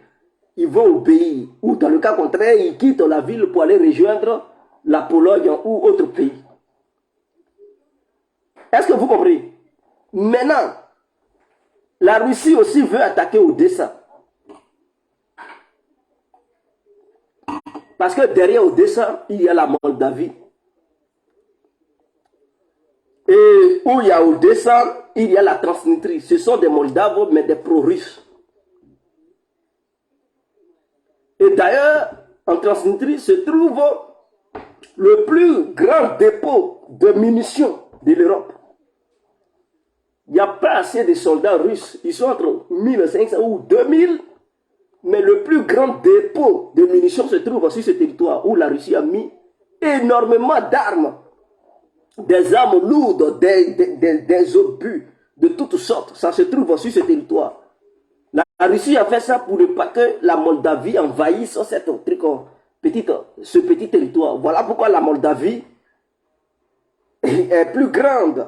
ils vont obéir. Ou dans le cas contraire, ils quittent la ville pour aller rejoindre la Pologne ou autre pays. Est-ce que vous comprenez? Maintenant, la Russie aussi veut attaquer Odessa. Parce que derrière Odessa, il y a la Moldavie. Et où il y a Odessa, il y a la Transnistrie. Ce sont des Moldaves, mais des pro-russes. Et d'ailleurs, en Transnistrie se trouve le plus grand dépôt de munitions de l'Europe. Il n'y a pas assez de soldats russes. Ils sont entre 1500 ou 2000. Mais le plus grand dépôt de munitions se trouve sur ce territoire où la Russie a mis énormément d'armes. Des armes lourdes, des obus de toutes sortes. Ça se trouve sur ce territoire. La Russie a fait ça pour ne pas que la Moldavie envahisse ce petit territoire. Voilà pourquoi la Moldavie est plus grande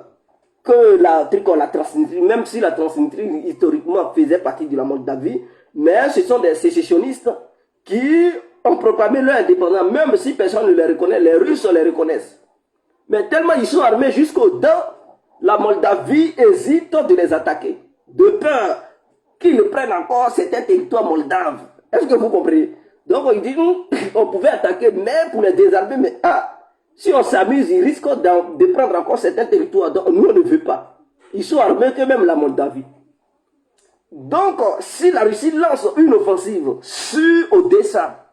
que la Transnistrie, même si la Transnistrie historiquement faisait partie de la Moldavie, mais ce sont des sécessionnistes qui ont proclamé leur indépendance, même si personne ne les reconnaît, les Russes les reconnaissent. Mais tellement ils sont armés jusqu'aux dents, la Moldavie hésite de les attaquer, de peur qu'ils prennent encore certains territoires moldaves. Est-ce que vous comprenez? Donc ils disent, on pouvait attaquer, mais pour les désarmer, mais si on s'amuse, ils risquent de prendre encore certains territoires. Donc nous, on ne veut pas. Ils sont armés que même la Moldavie. Donc, si la Russie lance une offensive sur Odessa,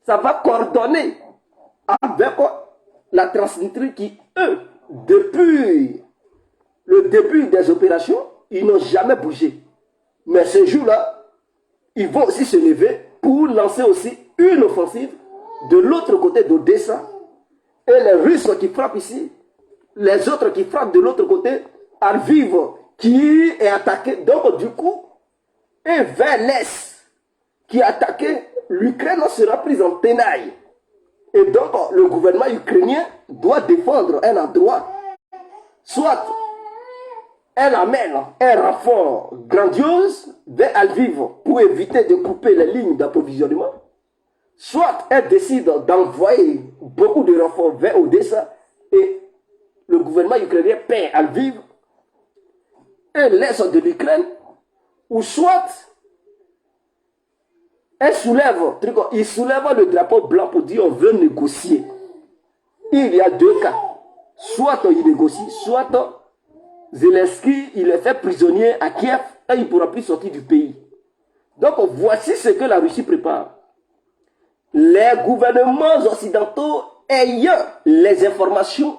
ça va coordonner avec la Transnistrie qui, eux, depuis le début des opérations, ils n'ont jamais bougé. Mais ce jour-là, ils vont aussi se lever pour lancer aussi une offensive de l'autre côté d'Odessa. Et les Russes qui frappent ici, les autres qui frappent de l'autre côté, Lviv qui est attaqué. Donc du coup, et vers l'Est qui est attaqué, l'Ukraine sera prise en tenaille. Et donc le gouvernement ukrainien doit défendre un endroit. Soit elle amène un renfort grandiose vers Lviv pour éviter de couper les lignes d'approvisionnement. Soit elle décide d'envoyer beaucoup de renforts vers Odessa et le gouvernement ukrainien paie Lviv et l'est de l'Ukraine, ou soit elle soulève, il soulève le drapeau blanc pour dire on veut négocier. Il y a deux cas. Soit il négocie, soit Zelensky, il est fait prisonnier à Kiev et il ne pourra plus sortir du pays. Donc voici ce que la Russie prépare. Les gouvernements occidentaux ayant les informations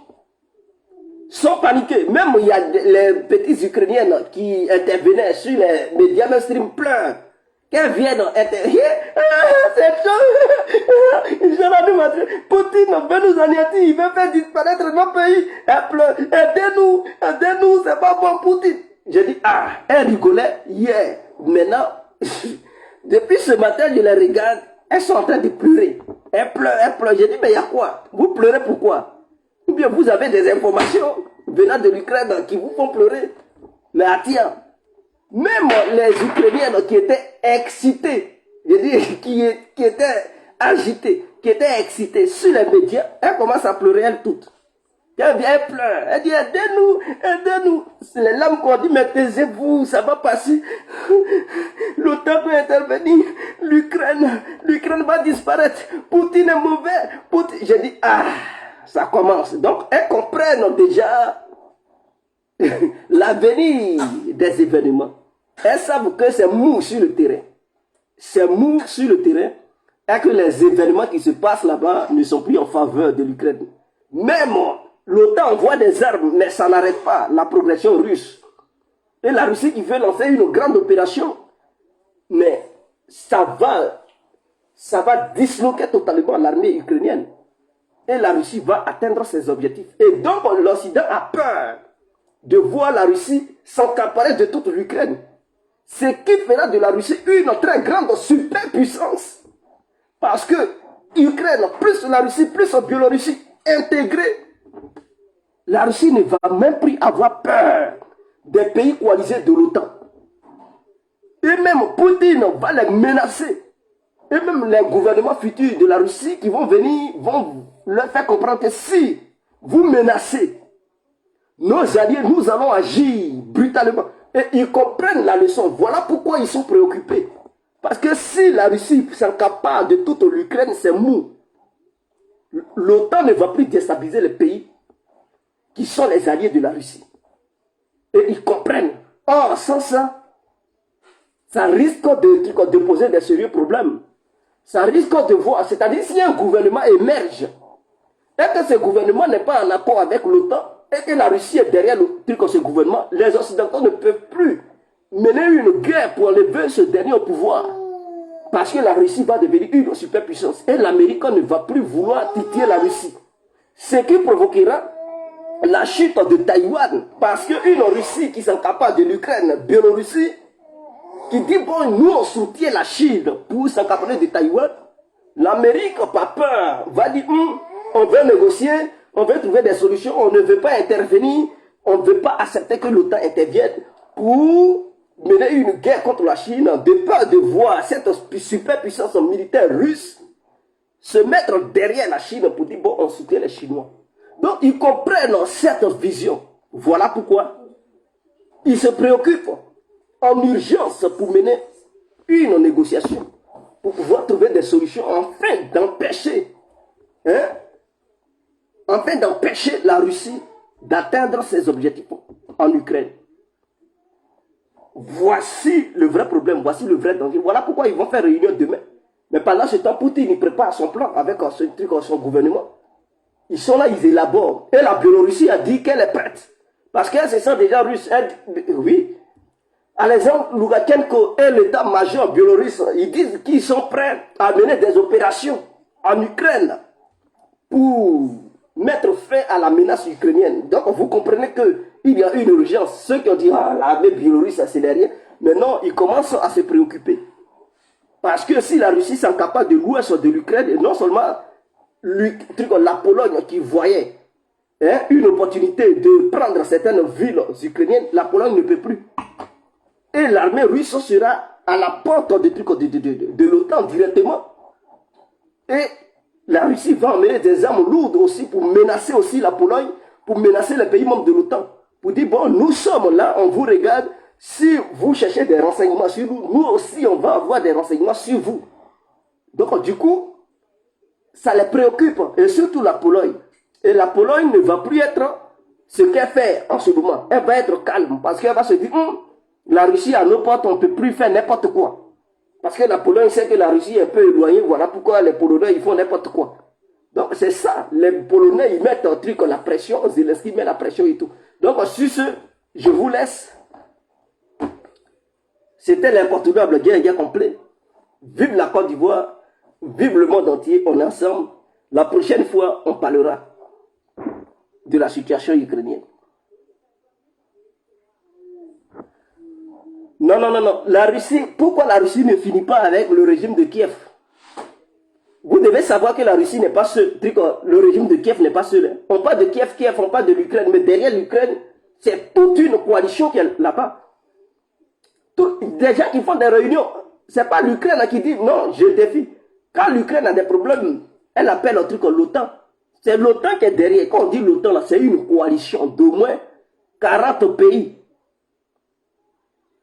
sont paniqués. Même il y a les petites Ukrainiennes qui intervenaient sur les médias mainstream pleins. qu'elle vienne intérieur, c'est tout. Poutine veut nous anéantir, il veut faire disparaître nos pays. Elle pleure, aidez-nous, c'est pas bon Poutine. J'ai dit, ah, elle rigolait hier. Maintenant, depuis ce matin, je les regarde, elles sont en train de pleurer. Elles pleurent. J'ai dit, mais il y a quoi? Vous pleurez pourquoi? Ou bien vous avez des informations venant de l'Ukraine qui vous font pleurer. Mais attends, même les Ukrainiennes qui étaient excitées, je dis, qui étaient agitées, qui étaient excitées sur les médias, elles commencent à pleurer elles toutes. Elle vient, elle pleure, elle dit aidez-nous. C'est les lames qu'on dit, mais taisez-vous, ça va passer. L'OTAN peut intervenir, l'Ukraine va disparaître, Poutine est mauvais. J'ai dit, ah, ça commence. Donc, elles comprennent déjà l'avenir des événements. Elles savent que c'est mou sur le terrain. C'est mou sur le terrain et que les événements qui se passent là-bas ne sont plus en faveur de l'Ukraine. Même l'OTAN envoie des armes, mais ça n'arrête pas la progression russe. Et la Russie qui veut lancer une grande opération, mais ça va disloquer totalement l'armée ukrainienne. Et la Russie va atteindre ses objectifs. Et donc l'Occident a peur de voir la Russie s'accaparer de toute l'Ukraine. Ce qui fera de la Russie une très grande superpuissance. Parce que l'Ukraine, plus la Russie, plus la Biélorussie intégrée, la Russie ne va même plus avoir peur des pays coalisés de l'OTAN. Et même Poutine va les menacer. Et même les gouvernements futurs de la Russie qui vont venir, vont leur faire comprendre que si vous menacez nos alliés, nous allons agir brutalement. Et ils comprennent la leçon. Voilà pourquoi ils sont préoccupés. Parce que si la Russie s'encapare de toute l'Ukraine, c'est mou. L'OTAN ne va plus déstabiliser les pays qui sont les alliés de la Russie. Et ils comprennent. Or, sans ça, ça risque de poser des sérieux problèmes. Ça risque de voir, c'est-à-dire si un gouvernement émerge, et que ce gouvernement n'est pas en accord avec l'OTAN, et que la Russie est derrière ce gouvernement, les Occidentaux ne peuvent plus mener une guerre pour enlever ce dernier au pouvoir. Parce que la Russie va devenir une superpuissance. Et l'Amérique ne va plus vouloir titiller la Russie. Ce qui provoquera la chute de Taïwan. Parce qu'une Russie qui s'encapare de l'Ukraine, Biélorussie, qui dit, bon, nous on soutient la Chine pour s'accaparer de Taïwan, l'Amérique, pas peur, va dire, on veut négocier, on veut trouver des solutions, on ne veut pas intervenir, on ne veut pas accepter que l'OTAN intervienne pour mener une guerre contre la Chine, de peur de voir cette superpuissance militaire russe se mettre derrière la Chine pour dire, bon, on soutient les Chinois. Donc, ils comprennent cette vision. Voilà pourquoi ils se préoccupent en urgence pour mener une négociation, pour pouvoir trouver des solutions, afin d'empêcher la Russie d'atteindre ses objectifs en Ukraine. Voici le vrai problème, voici le vrai danger. Voilà pourquoi ils vont faire réunion demain. Mais pendant ce temps, Poutine il prépare son plan avec son gouvernement. Ils sont là, ils élaborent. Et la Biélorussie a dit qu'elle est prête. Parce qu'elle se sent déjà russe. Oui. Alexandre Loukachenko et l'état-major biélorusse, ils disent qu'ils sont prêts à mener des opérations en Ukraine pour mettre fin à la menace ukrainienne. Donc vous comprenez qu'il y a une urgence. Ceux qui ont dit, ah, l'armée biélorusse, c'est derrière. Maintenant, ils commencent à se préoccuper. Parce que si la Russie s'incapable de l'ouest de l'Ukraine, non seulement la Pologne qui voyait une opportunité de prendre certaines villes ukrainiennes, la Pologne ne peut plus. Et l'armée russe sera à la porte de l'OTAN directement. Et la Russie va emmener des armes lourdes aussi pour menacer aussi la Pologne, pour menacer les pays membres de l'OTAN. Pour dire, bon, nous sommes là, on vous regarde, si vous cherchez des renseignements sur nous, nous aussi on va avoir des renseignements sur vous. Donc du coup, ça les préoccupe, et surtout la Pologne. Et la Pologne ne va plus être ce qu'elle fait en ce moment. Elle va être calme, parce qu'elle va se dire, la Russie à nos portes, on ne peut plus faire n'importe quoi. Parce que la Pologne sait que la Russie est un peu éloignée, voilà pourquoi les Polonais ils font n'importe quoi. Donc c'est ça, les Polonais ils mettent un truc, la pression, Zelensky met la pression et tout. Donc sur ce, je vous laisse. C'était l'incontournable guerre complet. Vive la Côte d'Ivoire, vive le monde entier, on est ensemble. La prochaine fois, on parlera de la situation ukrainienne. Non, non, non, non. La Russie, pourquoi la Russie ne finit pas avec le régime de Kiev? Vous devez savoir que la Russie n'est pas seule. Le régime de Kiev n'est pas seul. On parle de Kiev, on parle de l'Ukraine. Mais derrière l'Ukraine, c'est toute une coalition qui est là-bas. Des gens qui font des réunions. Ce n'est pas l'Ukraine qui dit non, je défie. Quand l'Ukraine a des problèmes, elle appelle un truc l'OTAN. C'est l'OTAN qui est derrière. Quand on dit l'OTAN, c'est une coalition d'au moins 40 pays.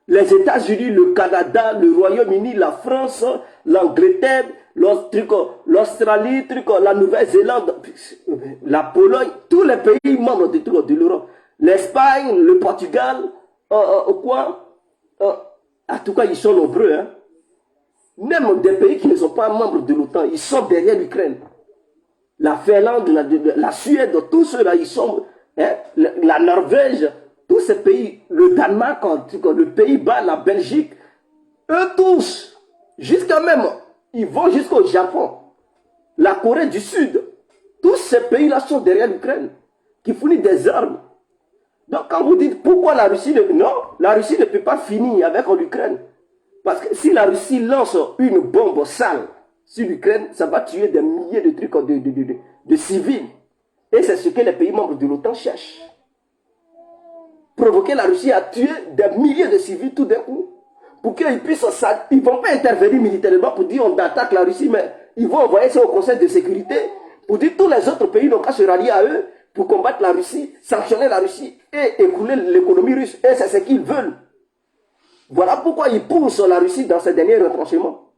Les États-Unis, le Canada, le Royaume-Uni, la France, l'Angleterre, l'Australie, la Nouvelle-Zélande, la Pologne, tous les pays membres de l'Europe. L'Espagne, le Portugal, en tout cas, ils sont nombreux. Hein. Même des pays qui ne sont pas membres de l'OTAN, ils sont derrière l'Ukraine. La Finlande, la Suède, tous ceux-là, ils sont... Hein, la Norvège, tous ces pays, le Danemark, le Pays-Bas, la Belgique, eux tous, jusqu'à même, ils vont jusqu'au Japon, la Corée du Sud, tous ces pays-là sont derrière l'Ukraine, qui fournissent des armes. Donc quand vous dites pourquoi la Russie non, la Russie ne peut pas finir avec l'Ukraine. Parce que si la Russie lance une bombe sale sur l'Ukraine, ça va tuer des milliers de trucs de civils. Et c'est ce que les pays membres de l'OTAN cherchent. Provoquer la Russie à tuer des milliers de civils tout d'un coup. Pour qu'ils puissent... Ils ne vont pas intervenir militairement pour dire on attaque la Russie, mais ils vont envoyer ça au Conseil de sécurité pour dire tous les autres pays n'ont qu'à se rallier à eux pour combattre la Russie, sanctionner la Russie et écouler l'économie russe. Et c'est ce qu'ils veulent. Voilà pourquoi ils poussent la Russie dans ses derniers retranchements.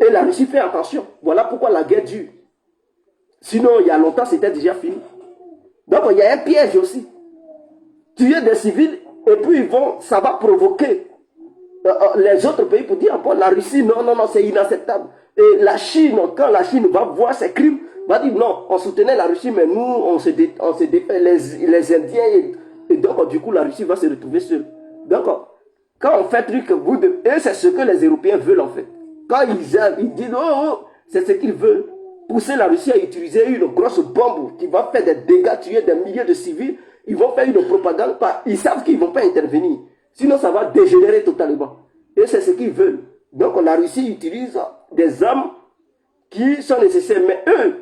Et la Russie fait attention. Voilà pourquoi la guerre dure. Sinon, il y a longtemps, c'était déjà fini. Donc, il y a un piège aussi. Tuer des civils, et puis ça va provoquer les autres pays pour dire, bon, la Russie, non, non, non, c'est inacceptable. Et la Chine, quand la Chine va voir ces crimes, va dire, non, on soutenait la Russie, mais nous, on se défait les Indiens, et donc, du coup, la Russie va se retrouver seule. Donc, quand on fait truc, et c'est ce que les Européens veulent, en fait. Quand ils disent, oh, c'est ce qu'ils veulent. Pousser la Russie à utiliser une grosse bombe qui va faire des dégâts, tuer des milliers de civils. Ils vont faire une propagande. Ils savent qu'ils ne vont pas intervenir. Sinon, ça va dégénérer totalement. Et c'est ce qu'ils veulent. Donc, la Russie utilise des armes qui sont nécessaires. Mais eux,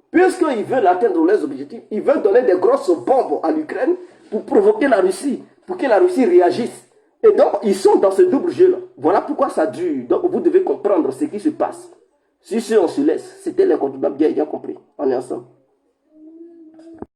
puisqu'ils veulent atteindre leurs objectifs, ils veulent donner des grosses bombes à l'Ukraine pour provoquer la Russie, pour que la Russie réagisse. Et donc, ils sont dans ce double jeu-là. Voilà pourquoi ça dure. Donc, vous devez comprendre ce qui se passe. Si on se laisse, c'était l'incontournable, bien compris. On est ensemble.